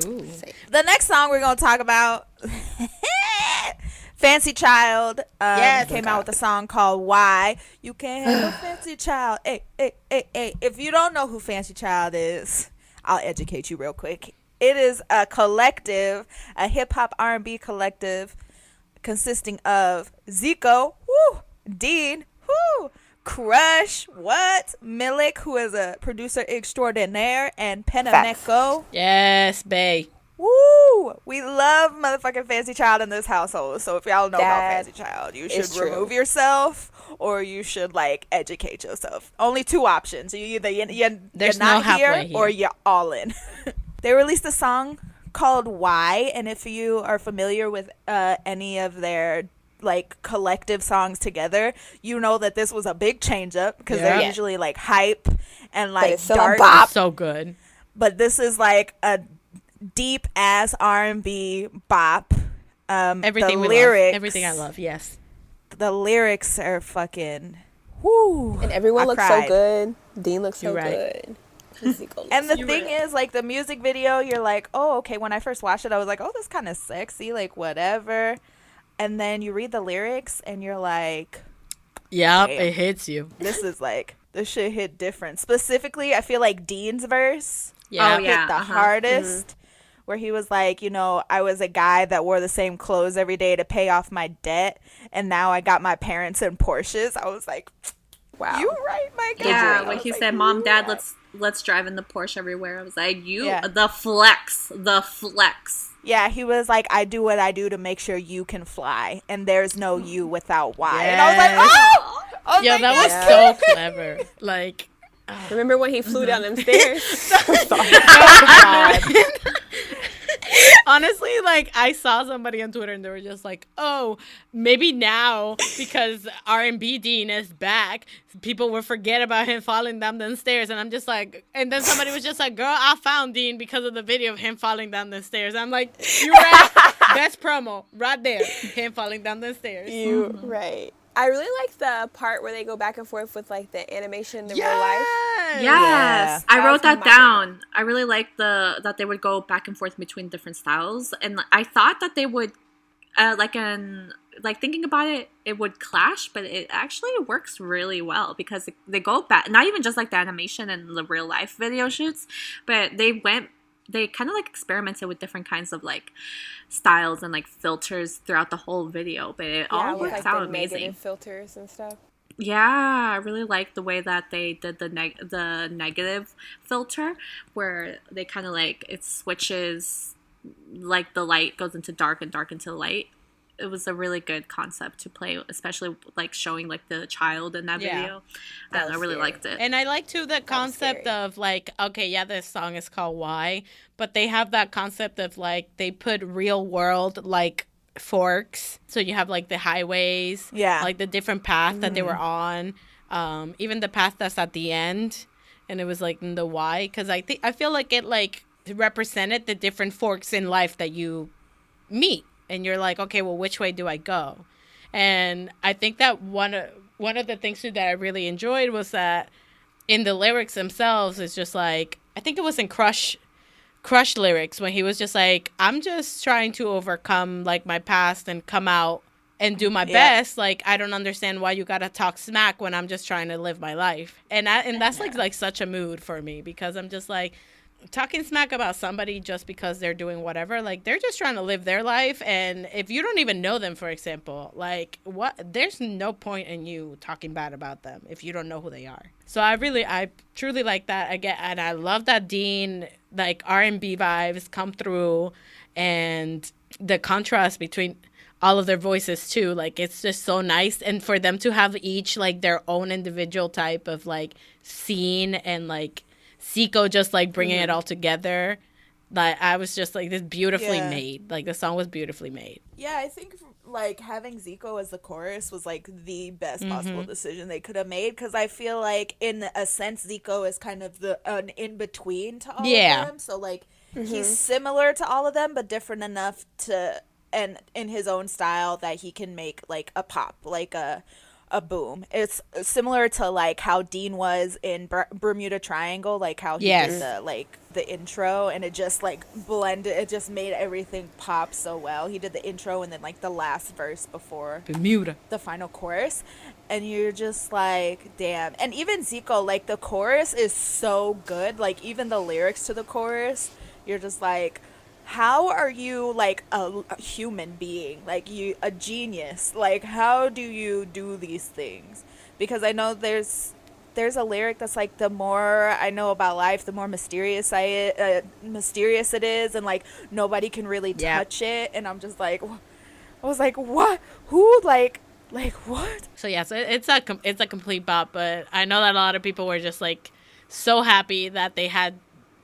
Ooh. The next song we're going to talk about, Fancy Child, came out with a song called Why. You Can't Handle Fancy Child. Hey. If you don't know who Fancy Child is, I'll educate you real quick. It is a collective, a hip-hop R&B collective consisting of Zico, Dean, Crush, Milik, who is a producer extraordinaire, and Penameko. Yes, bae. Woo! We love motherfucking Fancy Child in this household. So if y'all know about Fancy Child, you should remove yourself or you should like educate yourself. Only two options. You either you're not here or you're all in. They released a song called Why, and if you are familiar with any of their like collective songs together, you know that this was a big change up because they're usually like hype and like dark. It's so good. But this is like a deep ass R&B bop. Everything the we lyrics, love. Everything I love. Yes. The lyrics are fucking whoo. And everyone looks so good. Dean looks so good. And the thing is, like, the music video, you're like, oh, okay. When I first watched it, I was like, oh, this kind of sexy, like, whatever. And then you read the lyrics, and you're like, yep, it hits you. This is like, this shit hit different. Specifically, I feel like Dean's verse hit the hardest. Where he was like, you know, I was a guy that wore the same clothes every day to pay off my debt, and now I got my parents in Porsches. I was like, wow, you right, my guy. Yeah, when he said, Mom, Dad, let's drive in the Porsche everywhere. I was like, the flex. Yeah, he was like, I do what I do to make sure you can fly, and there's no you without why. And I was like, oh yo, that was so clever. Like, remember when he flew down them stairs? Honestly, like, I saw somebody on Twitter and they were just like, oh, maybe now because R&B Dean is back, people will forget about him falling down the stairs. And I'm just like, and then somebody was just like, girl, I found Dean because of the video of him falling down the stairs. I'm like, you're right. Best promo right there. Him falling down the stairs. You right. I really like the part where they go back and forth with like the animation in real life. Yes, yeah. I wrote that down. I really liked that they would go back and forth between different styles, and I thought that they would, thinking about it, it would clash, but it actually works really well because they go back, not even just like the animation and the real life video shoots, but they kind of like experimented with different kinds of like styles and like filters throughout the whole video, but it all works out amazing. Negative filters and stuff. Yeah, I really like the way that they did the negative filter, where they kind of like it switches, like the light goes into dark and dark into light. It was a really good concept to play, especially like showing like the child in that video. I really liked it. And I like too the concept of like, okay, yeah, this song is called Why, but they have that concept of like they put real world like forks. So you have like the highways, like the different path that they were on, even the path that's at the end, and it was like in the Why, because I feel like it like represented the different forks in life that you meet. And you're like, okay, well, which way do I go? And I think that one of the things too that I really enjoyed was that in the lyrics themselves, it's just like, I think it was in Crush lyrics when he was just like, I'm just trying to overcome like my past and come out and do my best. Like, I don't understand why you gotta talk smack when I'm just trying to live my life. And that's like such a mood for me, because I'm just like, talking smack about somebody just because they're doing whatever, like they're just trying to live their life, and if you don't even know them, for example, like what, there's no point in you talking bad about them if you don't know who they are. So I truly like that again, and I love that Dean like R&B vibes come through, and the contrast between all of their voices too, like it's just so nice. And for them to have each like their own individual type of like scene, and like Zico just like bringing it all together, like I was just like, this beautifully made, like the song was beautifully made. Yeah, I think like having Zico as the chorus was like the best possible decision they could have made, because I feel like in a sense Zico is kind of an in between to all of them, so like he's similar to all of them but different enough to, and in his own style, that he can make like a pop, like a boom. It's similar to like how Dean was in Bermuda Triangle, like how he did the intro, and it just like blended, it just made everything pop so well. He did the intro and then like the last verse before Bermuda, the final chorus, and you're just like, damn. And even Zico, like the chorus is so good, like even the lyrics to the chorus, you're just like, how are you like a human being, like you a genius, like how do you do these things? Because I know there's there's a lyric that's like, the more I know about life, the more mysterious mysterious it is, and like nobody can really touch it. And I'm just like, I was like, what? Who? Like what? So yes, it's a complete bop. But I know that a lot of people were just like so happy that they had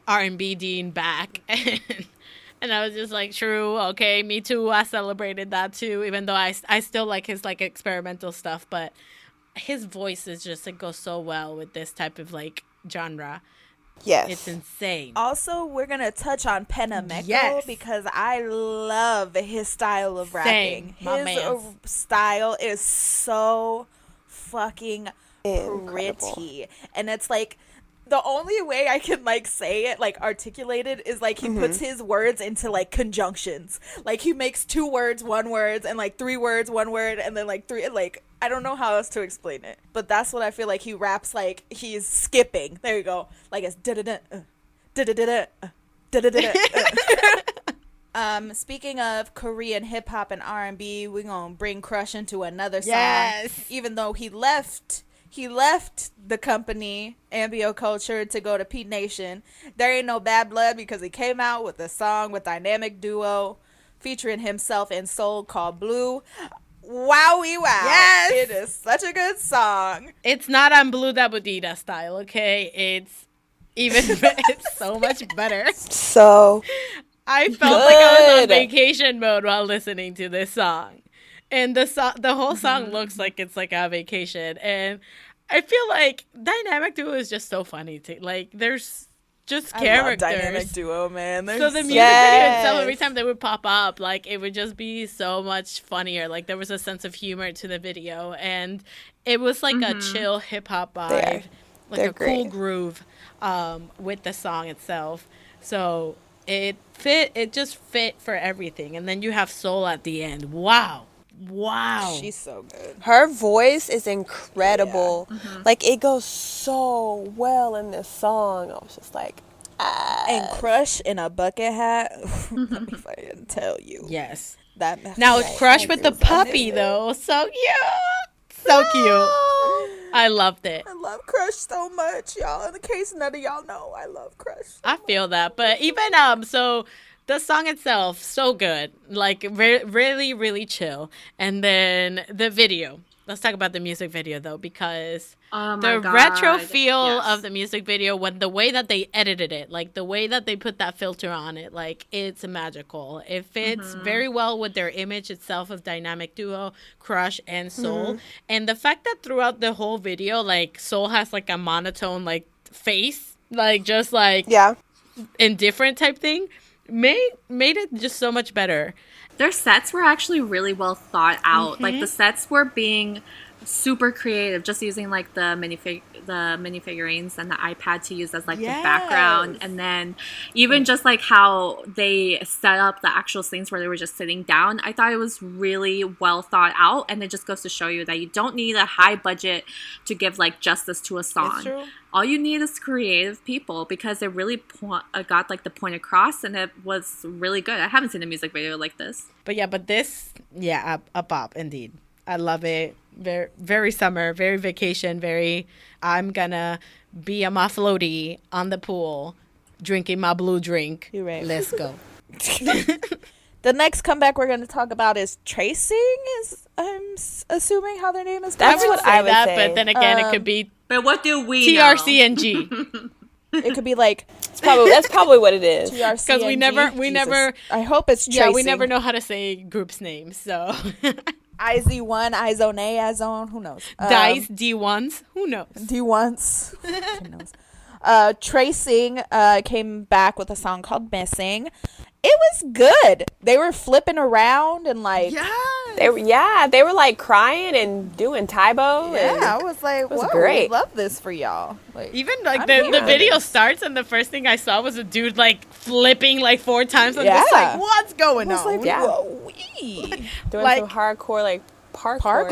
R&B Dean back, and I was just like, true, okay, me too. I celebrated that too, even though I still like his like experimental stuff, but his voice is just, it goes so well with this type of like genre. Yes. It's insane. Also, we're going to touch on Penameko because I love his style of rapping. His style is so fucking pretty. And it's like, the only way I can like say it, like articulate it, is like he puts his words into like conjunctions. Like he makes 2 words, 1 word, and like 3 words, 1 word, and then like 3, like, I don't know how else to explain it. But that's what I feel like he raps like he's skipping. There you go. Like it's da-da-da, da-da-da-da, da-da-da-da. Speaking of Korean hip hop and R&B, we're gonna bring Crush into another song. Yes. Even though he left the company Ambio Culture to go to Pete Nation, there ain't no bad blood because he came out with a song with dynamic duo featuring himself and Soul called Blue. Wowie wow. Yes. It is such a good song. It's not on Blue Da Budita style, okay? It's so much better. So I felt like I was on vacation mode while listening to this song. And the whole song looks like it's like a vacation. And I feel like Dynamic Duo is just so funny too. Like there's just characters. I love Dynamic Duo, man. So the music video itself, every time they would pop up, like it would just be so much funnier. Like there was a sense of humor to the video, and it was like a chill hip hop vibe, like a cool groove with the song itself. So it just fit for everything. And then you have Soul at the end. Wow. She's so good. Her voice is incredible. Like it goes so well in this song. I was just like, and Crush in a bucket hat. Let me fucking tell you. Yes. Now it's Crush with the puppy though. So cute. So cute. I loved it. I love Crush so much, y'all. In case none of y'all know, I love Crush. I feel that. But even so the song itself, so good. Like, really, really chill. And then the video. Let's talk about the music video, though, because the retro feel of the music video, when the way that they edited it, like the way that they put that filter on it, like it's magical. It fits very well with their image itself of Dynamic Duo, Crush, and Soul. And the fact that throughout the whole video, like Soul has like a monotone like face, like just like indifferent type thing, made it just so much better. Their sets were actually really well thought out. Like the sets were being super creative, just using like the minifigurines and the iPad to use as like the background, and then even just like how they set up the actual scenes where they were just sitting down. I thought it was really well thought out, and it just goes to show you that you don't need a high budget to give like justice to a song. It's true. All you need is creative people, because it really got like the point across, and it was really good. I haven't seen a music video like this. But this, a bop indeed. I love it. Very, very summer, very vacation, very I'm gonna be on my floaty on the pool, drinking my blue drink. You're right. Let's go. The next comeback we're going to talk about is Tracing, I'm assuming how their name is. That's what I would say. But then again, it could be But what do we know? TRCNG. It could be like that's probably what it is. Because we never. I hope it's Tracing. Yeah, we never know how to say groups' names. So IZ1, IZone, IZone, who knows? Dice D1s, who knows? D1s, who knows? Tracing came back with a song called Missing. It was good. They were flipping around and like they were like crying and doing Taibo. Yeah, I was like, whoa, great. I love this for y'all. Like, even like the video starts and the first thing I saw was a dude like flipping like 4 times. I'm just like, what's going on? Like, doing like, some hardcore like parkour.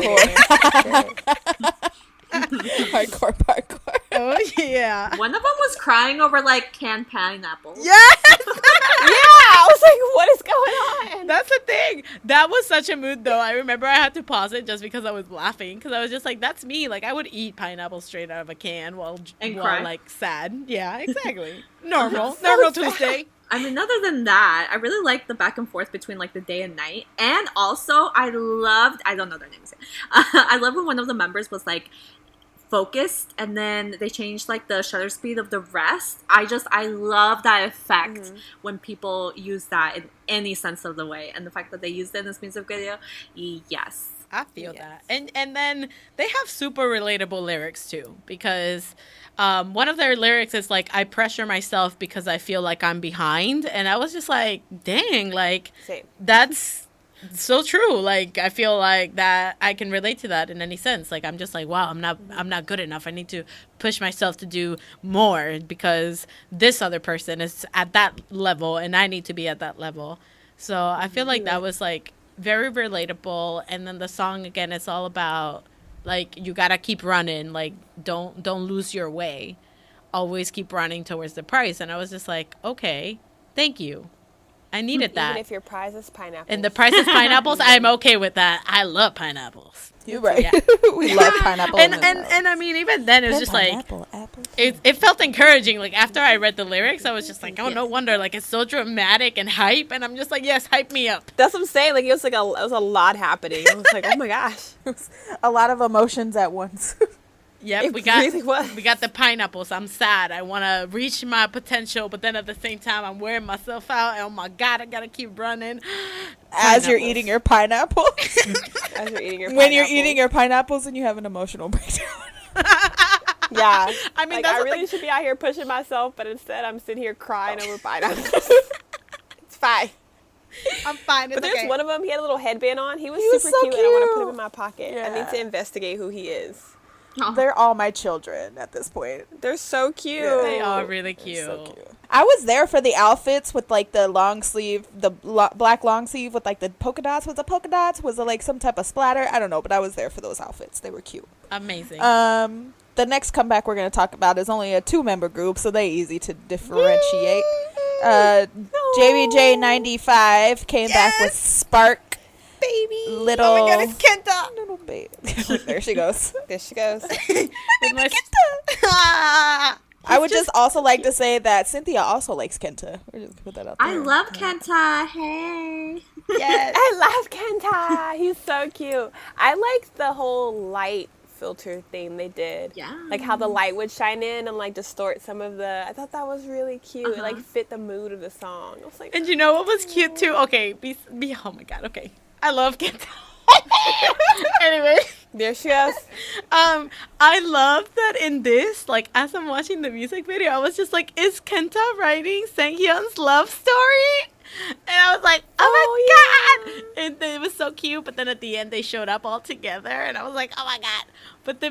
Hardcore parkour. Oh yeah. One of them was crying over like canned pineapples. Yes. I was like, what is going on? That's the thing. That was such a mood, though. I remember I had to pause it just because I was laughing. Because I was just like, that's me. Like, I would eat pineapple straight out of a can while cry. like, sad. Yeah, exactly. Normal Tuesday. I mean, other than that, I really liked the back and forth between, like, the day and night. And also, I don't know their names yet. I love when one of the members was, like, focused and then they changed like the shutter speed of the rest. I love that effect when people use that in any sense of the way, and the fact that they used it in this music video, yes, I feel that. And then they have super relatable lyrics too, because one of their lyrics is like, I pressure myself because I feel like I'm behind, and I was just like, dang, like that's so true. Like, I feel like that I can relate to that in any sense. Like, I'm just like, wow, I'm not good enough. I need to push myself to do more because this other person is at that level and I need to be at that level. So I feel like that was like very relatable. And then the song again, it's all about like, you gotta keep running. Like, don't lose your way. Always keep running towards the prize. And I was just like, okay, thank you. I needed that. Even if your prize is pineapples. And the price is pineapples, I'm okay with that. I love pineapples. You're right. Yeah. We love pineapple. And I mean, even then, it was just like, it felt encouraging. Like, after I read the lyrics, I was just like, oh, no wonder. Like, it's so dramatic and hype. And I'm just like, yes, hype me up. That's what I'm saying. Like, it was a lot happening. I was like, oh my gosh. A lot of emotions at once. Yep, we got the pineapples. I'm sad. I want to reach my potential, but then at the same time, I'm wearing myself out. And oh my God, I gotta keep running. As you're eating your pineapple. As you're eating your when you're eating your pineapples and you have an emotional breakdown. Yeah, I mean, like, I really should be out here pushing myself, but instead I'm sitting here crying over pineapples. It's fine. I'm fine. But there's one of them. He had a little headband on. He was super so cute, and I want to put him in my pocket. Yeah. I need to investigate who he is. They're all my children at this point. They're so cute. Yeah. They are really cute. So cute. I was there for the outfits with like the long sleeve, the black long sleeve with like the polka dots. Was it polka dots? Was it like some type of splatter? I don't know, but I was there for those outfits. They were cute. Amazing. The next comeback we're going to talk about is only a 2-member group, so they easy to differentiate. JBJ95 came back with Spark. Baby. Little. Oh my God, it's Kenta. Little baby. There she goes. There she goes. With my I would just also like to say that Cynthia also likes Kenta. We're just gonna put that out there. I love Kenta. Hey. Yes. I love Kenta. He's so cute. I liked the whole light filter thing they did. Yeah. Like how the light would shine in and like distort some of the. I thought that was really cute. It like fit the mood of the song. I was like, and you know what was cute too? Okay, oh my God. Okay, I love Kenta. Anyway, there she goes. I love that in this, like, as I'm watching the music video, I was just like, is Kenta writing Sang-hyun's love story? And I was like, oh my God! And it was so cute, but then at the end they showed up all together, and I was like, oh my God! But the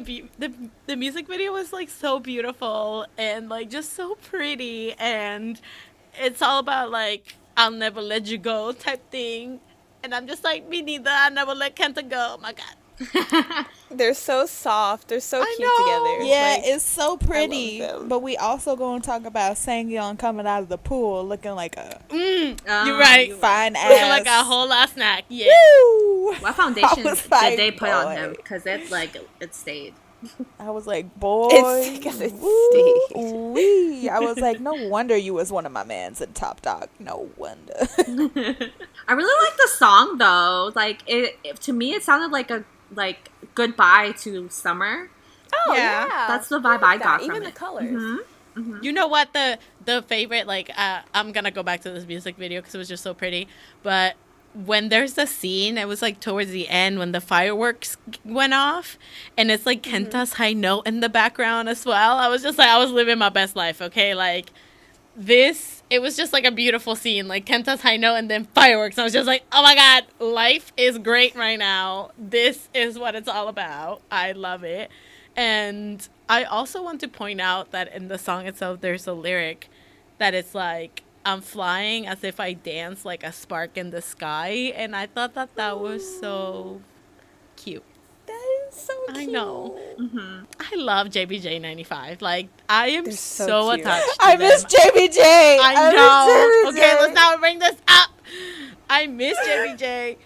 music video was like so beautiful and like just so pretty, and it's all about like, I'll never let you go type thing. And I'm just like, me neither. I never let Kenta go. Oh my God. They're so soft. They're so cute together. Yeah, like, it's so pretty. But we also going to talk about Sang-yeon coming out of the pool looking like a you're right. Fine ass. Looking like a whole lot snack. Yeah. Woo! What foundation did they put on him? Because it stayed. I was like, boy. It's because it stayed. I was like, no wonder you was one of my mans in Top Dog. No wonder. I really like the song though. Like it to me, it sounded like a goodbye to summer. Oh yeah, that's the vibe I got from even it. The colors. Mm-hmm. You know what the favorite, like, I'm gonna go back to this music video because it was just so pretty, but when there's a scene, it was like towards the end when the fireworks went off, and it's like Kenta's high note in the background as well. I was just like, I was living my best life, okay? Like, it was just like a beautiful scene, like Kenta's high note and then fireworks. I was just like, oh my God, life is great right now. This is what it's all about. I love it. And I also want to point out that in the song itself, there's a lyric that it's like, I'm flying as if I dance like a spark in the sky. And I thought that was so cute. That is So cute. I know. I love JBJ95. Like, I am so so cute. attached to I them. miss JBJ. I know. miss JBJ. Okay, let's not bring this up. I miss JBJ,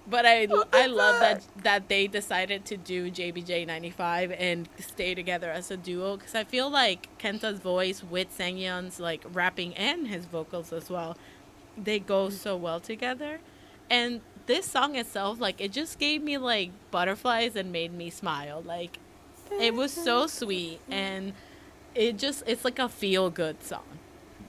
but I love that they decided to do JBJ95 and stay together as a duo, because I feel like Kenta's voice with Sangyeon's like rapping and his vocals as well, they go so well together. And this song itself, like, it just gave me like butterflies and made me smile. Like, it was so sweet, and it's like a feel good song.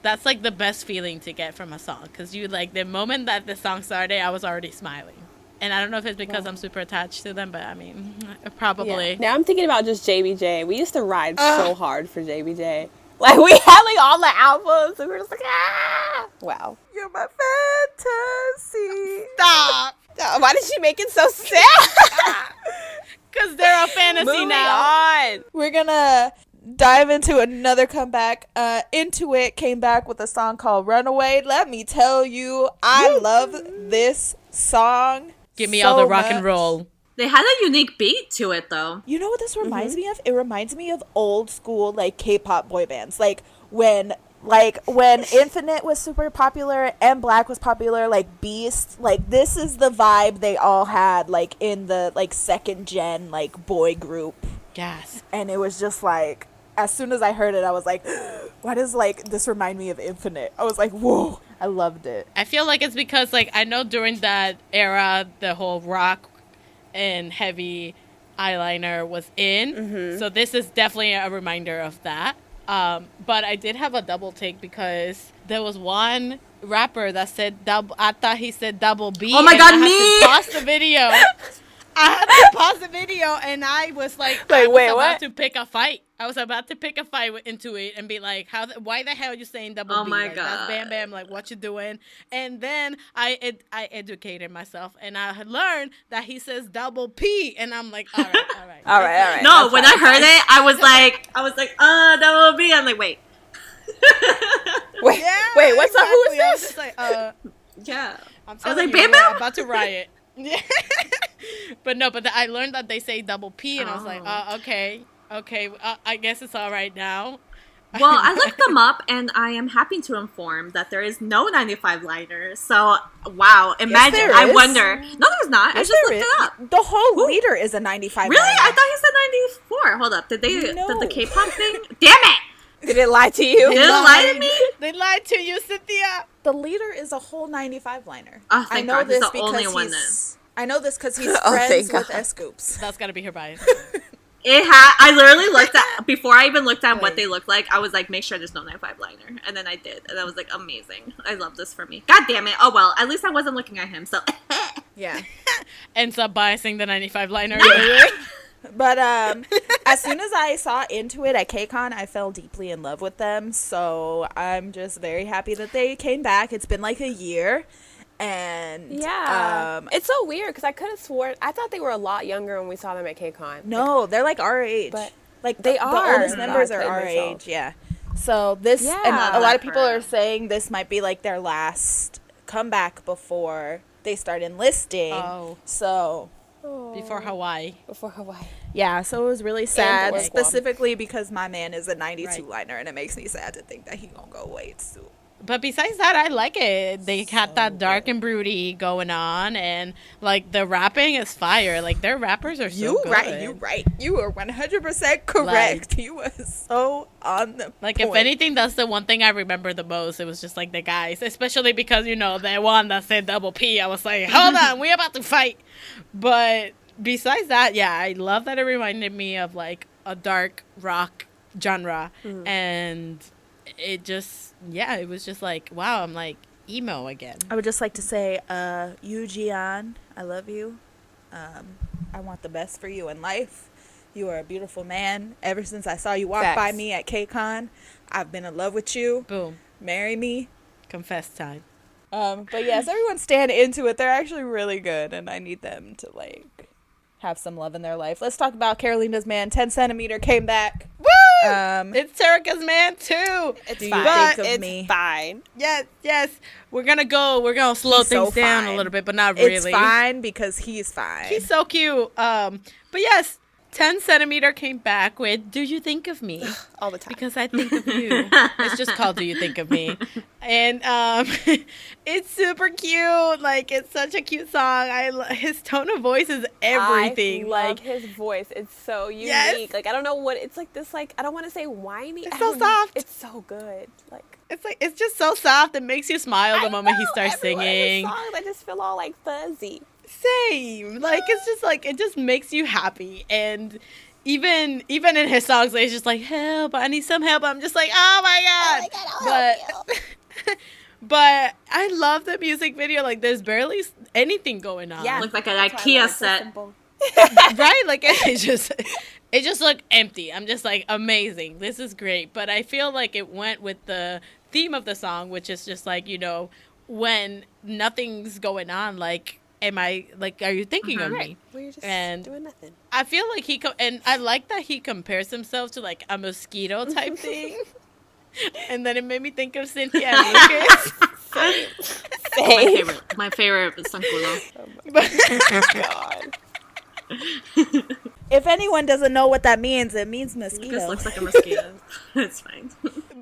That's like the best feeling to get from a song, because you like the moment that the song started, I was already smiling. And I don't know if it's because I'm super attached to them, but I mean, probably. Yeah. Now I'm thinking about just JBJ. We used to ride so hard for JBJ. Like, we had like all the albums, and we were just like, ah! Wow. You're my fantasy. Stop. Why did she make it so sad? Because they're a fantasy Moving now. on. We're gonna dive into another comeback. IN2IT came back with a song called Run Away. Let me tell you, I love this song. Give me so all the rock and much. roll. They had a unique beat to it, though. You know what this reminds me of? It reminds me of old school like K-pop boy bands. Like when Infinite was super popular and Black was popular, like Beast, like this is the vibe they all had like in the like second gen like boy group. Yes. And it was just like, as soon as I heard it, I was like, why does like this remind me of Infinite? I was like, whoa, I loved it. I feel like it's because like I know during that era the whole rock and heavy eyeliner was in, so this is definitely a reminder of that. But I did have a double take because there was one rapper that said double. I thought he said double B. Oh my God, I had me! to pause the video. I had to pause the video, and I was like, I was wait, about what? to pick a fight. I was about to pick a fight with IN2IT and be like, why the hell are you saying double Oh B? my Like, that's God. Bam Bam. Like, what you doing? And then I educated myself, and I had learned that he says double P, and I'm like, all right. All right. No, That's when fine. I heard it, I was like, double B. I'm like, wait. Wait, what's up? Who is exactly. I was this? just like, Yeah. I'm I was telling like, you, Bam we're Bam? about to riot. But I learned that they say double P, and I was like, okay, I guess it's all right now. Well, I looked them up, and I am happy to inform that there is no 95 liner. So, wow, imagine. there I is. wonder. No, there's not. I Yes, just there looked is. it up. The whole leader is a 95. Really? liner. I thought he said 94. Hold up. Did No. the K-pop thing? Damn it! Did it lie to you? Did it lie to me? They lied to you, Cynthia. The leader is a whole 95 liner. Oh, I thank know God. He's this the only because one I know this because he's Oh, friends thank with God. S Scoops. That's gotta be her bias. I literally looked at, before I even looked at what Wait. they looked like, I was like, make sure there's no 95 liner. And then I did. And I was like, amazing. I love this for me. God damn it. Oh, well, at least I wasn't looking at him. So, Yeah. Ends up biasing the 95 liner. But as soon as I saw IN2IT at KCON, I fell deeply in love with them. So I'm just very happy that they came back. It's been like a year. And Yeah. It's so weird because I could have sworn, I thought they were a lot younger when we saw them at KCON. no, they're like our age. But like they the are. oldest members are God, our myself. age. Yeah. So this, and Yeah. a lot of people are saying this might be like their last comeback before they start enlisting. Oh. So Before Hawaii. Before Hawaii. yeah, so it was really sad, or Guam. specifically because my man is a 92 Right. liner, and it makes me sad to think that he gonna go way soon. But besides that, I like it. They had that dark and broody going on, and like the rapping is fire. Like their rappers are so good. right. You were 100% correct. You were so on the Like point. if anything, that's the one thing I remember the most. It was just like the guys, especially because the one that said double P. I was like, hold on, we about to fight. But besides that, yeah, I love that it reminded me of like a dark rock genre, and it just it was just like, wow, I'm like emo again. I would just like to say, Yu Jian, I love you. I want the best for you in life. You are a beautiful man. Ever since I saw you walk Facts. by me at KCON, I've been in love with you. Boom, Marry me. confess time. But yes, everyone stand into it. They're actually really good, and I need them to like have some love in their life. Let's talk about Carolina's man. 10 centimeter came back. Woo! Um, It's Terica's man too. It's Do you fine. think of It's me? fine. Yes. We're gonna slow He's so things down fine. a little bit, but not really. It's fine because he's fine. He's so cute. But yes, 10 centimeter came back with "Do You Think of Me?" All the time. Because I think of you. It's just called "Do You Think of Me?" And it's super cute. Like, it's such a cute song. His tone of voice is everything. I love like his voice. It's so unique. Yes. Like, I don't know what it's like. This, like, I don't want to say whiny. It's so soft. It's so good. Like, it's just so soft. It makes you smile the moment he starts singing. Songs, I just feel all like fuzzy. Same. Like, it's just like, it just makes you happy. And even in his songs, like, it's just like, help, I need some help. I'm just like, oh my god. I'll help you. But I love the music video. Like, there's barely anything going on. Yeah. Looks like an IKEA set. Right? Like, it just looked empty. I'm just like, amazing. This is great. But I feel like it went with the theme of the song, which is just like, when nothing's going on, like, are you thinking of me? Well, you're just and doing nothing. I feel like and I like that he compares himself to like a mosquito type thing. And then it made me think of Cynthia and Lucas. Same. My favorite is Sankulo. God. If anyone doesn't know what that means, it means mosquito. Lucas looks like a mosquito. It's fine.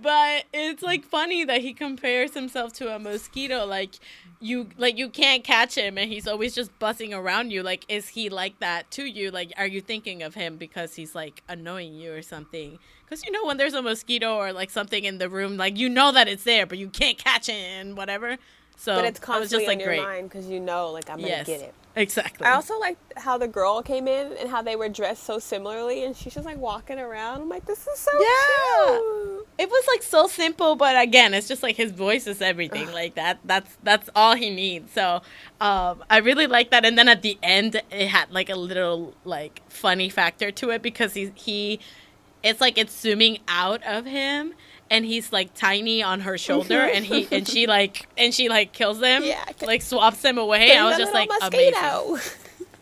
But it's like funny that he compares himself to a mosquito. Like you can't catch him, and he's always just buzzing around you. Like, is he like that to you? Like, are you thinking of him because he's like annoying you or something? Because when there's a mosquito or like something in the room, like that it's there, but you can't catch it and whatever. So But it's constantly just, like, on your great. mind because I'm going to get it. Exactly. I also like how the girl came in and how they were dressed so similarly, and she's just like walking around. I'm like, this is so cute. It was like so simple, but again, it's just like his voice is everything. Like that's all he needs. So I really like that. And then at the end, it had like a little like funny factor to it because it's like it's zooming out of him. And he's like tiny on her shoulder, and she kills him, like swaps him away. I was just like, amazing.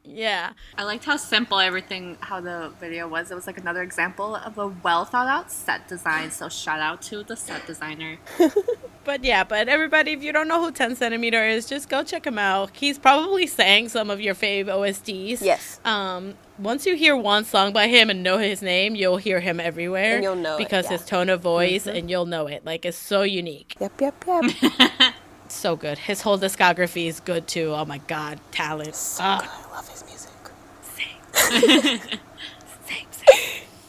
Yeah, I liked how simple how the video was. It was like another example of a well thought out set design. So shout out to the set designer. But everybody, if you don't know who 10 centimeter is, just go check him out. He's probably sang some of your fave OSTs. Yes. Once you hear one song by him and know his name, you'll hear him everywhere. And you'll know because his tone of voice, and you'll know it. Like, it's so unique. Yep. So good. His whole discography is good too. Oh my god, talent. So good. I love his music. Same.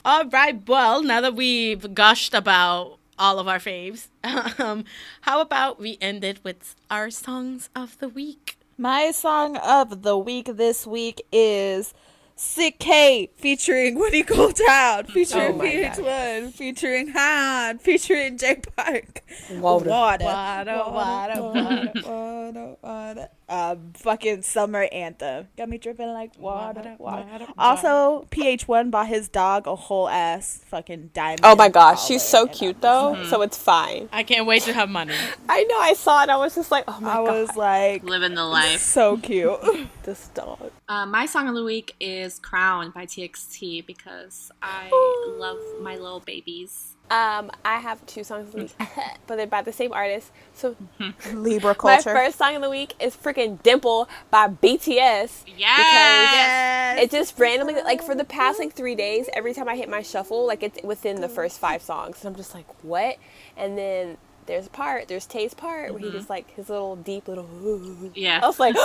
All right. Well, now that we've gushed about all of our faves, how about we end it with our songs of the week? My song of the week this week is Sick K featuring Woody Goldtown, featuring PH1, featuring Han, featuring J Park. Water. Fucking summer anthem. Got me dripping like water. Also, PH1 bought his dog a whole ass fucking diamond. Oh my gosh, she's so cute though, so it's fine. I can't wait to have money. I know, I saw it. I was just like, oh my god. I was like, living the life. So cute. This dog. My song of the week is Crown by TXT because I love my little babies. I have two songs of the week, but they're by the same artist. So Libra culture. My first song of the week is freaking Dimple by BTS. Yes. Because it just randomly, like for the past like 3 days, every time I hit my shuffle, like it's within the first 5 songs. And I'm just like, what? And then there's Tay's part where he just like his little deep little yeah. I was like,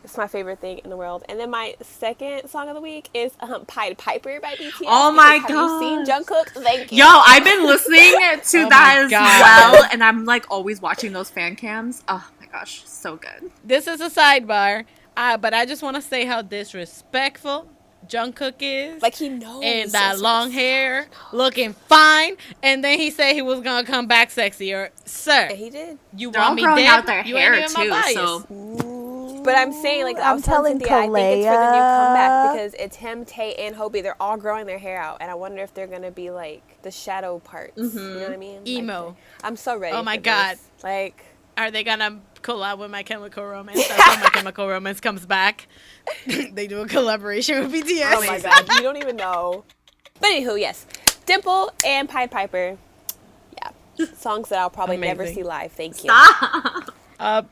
it's my favorite thing in the world. And then my second song of the week is Pied Piper by BTS. Oh my god! Have you seen Jungkook? Thank you. Yo, I've been listening to that as well, and I'm like always watching those fan cams. Oh my gosh, so good. This is a sidebar, but I just want to say how disrespectful Jungkook is. Like, he knows. And that long hair, looking fine. And then he said he was going to come back sexier. Sir. And he did. You They're want all me growing dead? out their You hair ain't even my too, bias. so. But I'm saying, like, I'm telling Cynthia, I think it's for the new Kalea. comeback because it's him, Tay, and Hobie. They're all growing their hair out. And I wonder if they're going to be, like, the shadow parts. You know what I mean? Emo. Like, I'm so ready. Oh my for god. this. Like, are they going to collab with My Chemical Romance? That's when My Chemical Romance comes back. They do a collaboration with BTS. oh my god. You don't even know. But anywho, yes. Dimple and Pied Piper. Yeah. Songs that I'll probably never Amazing. see live. Thank you.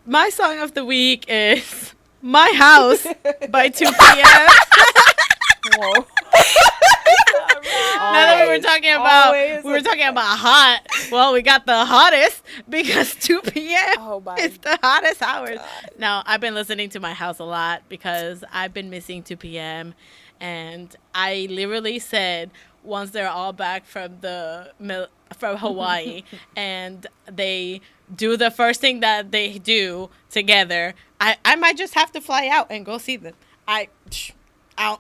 My song of the week is My House by 2PM. Whoa. were talking about hot. Well, we got the hottest because 2 p.m. is the hottest hours. No, I've been listening to My House a lot because I've been missing 2 p.m. And I literally said once they're all back from Hawaii and they do the first thing that they do together, I might just have to fly out and go see them.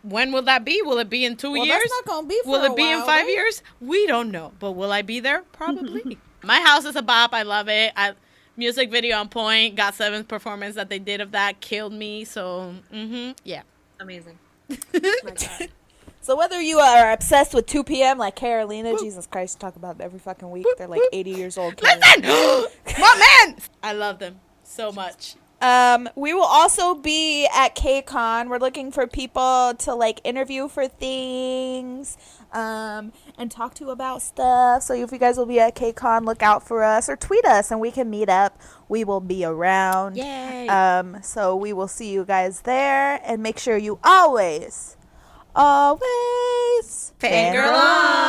When will that be? Will it be in 2 years? That's not gonna be for will it a be while, in 5 right? years? We don't know. But will I be there? Probably. My House is a bop. I love it. Music video on point. Got 7th performance that they did of that. Killed me. So, yeah. Amazing. My God. So whether you are obsessed with 2 p.m. like Carolina, Jesus Christ, talk about it every fucking week. They're like 80 years old. Listen! My man! I love them so much. We will also be at KCON. We're looking for people to like interview for things, and talk to about stuff. So if you guys will be at KCON, look out for us or tweet us and we can meet up. We will be around. Yay. So we will see you guys there, and make sure you always fangirl on.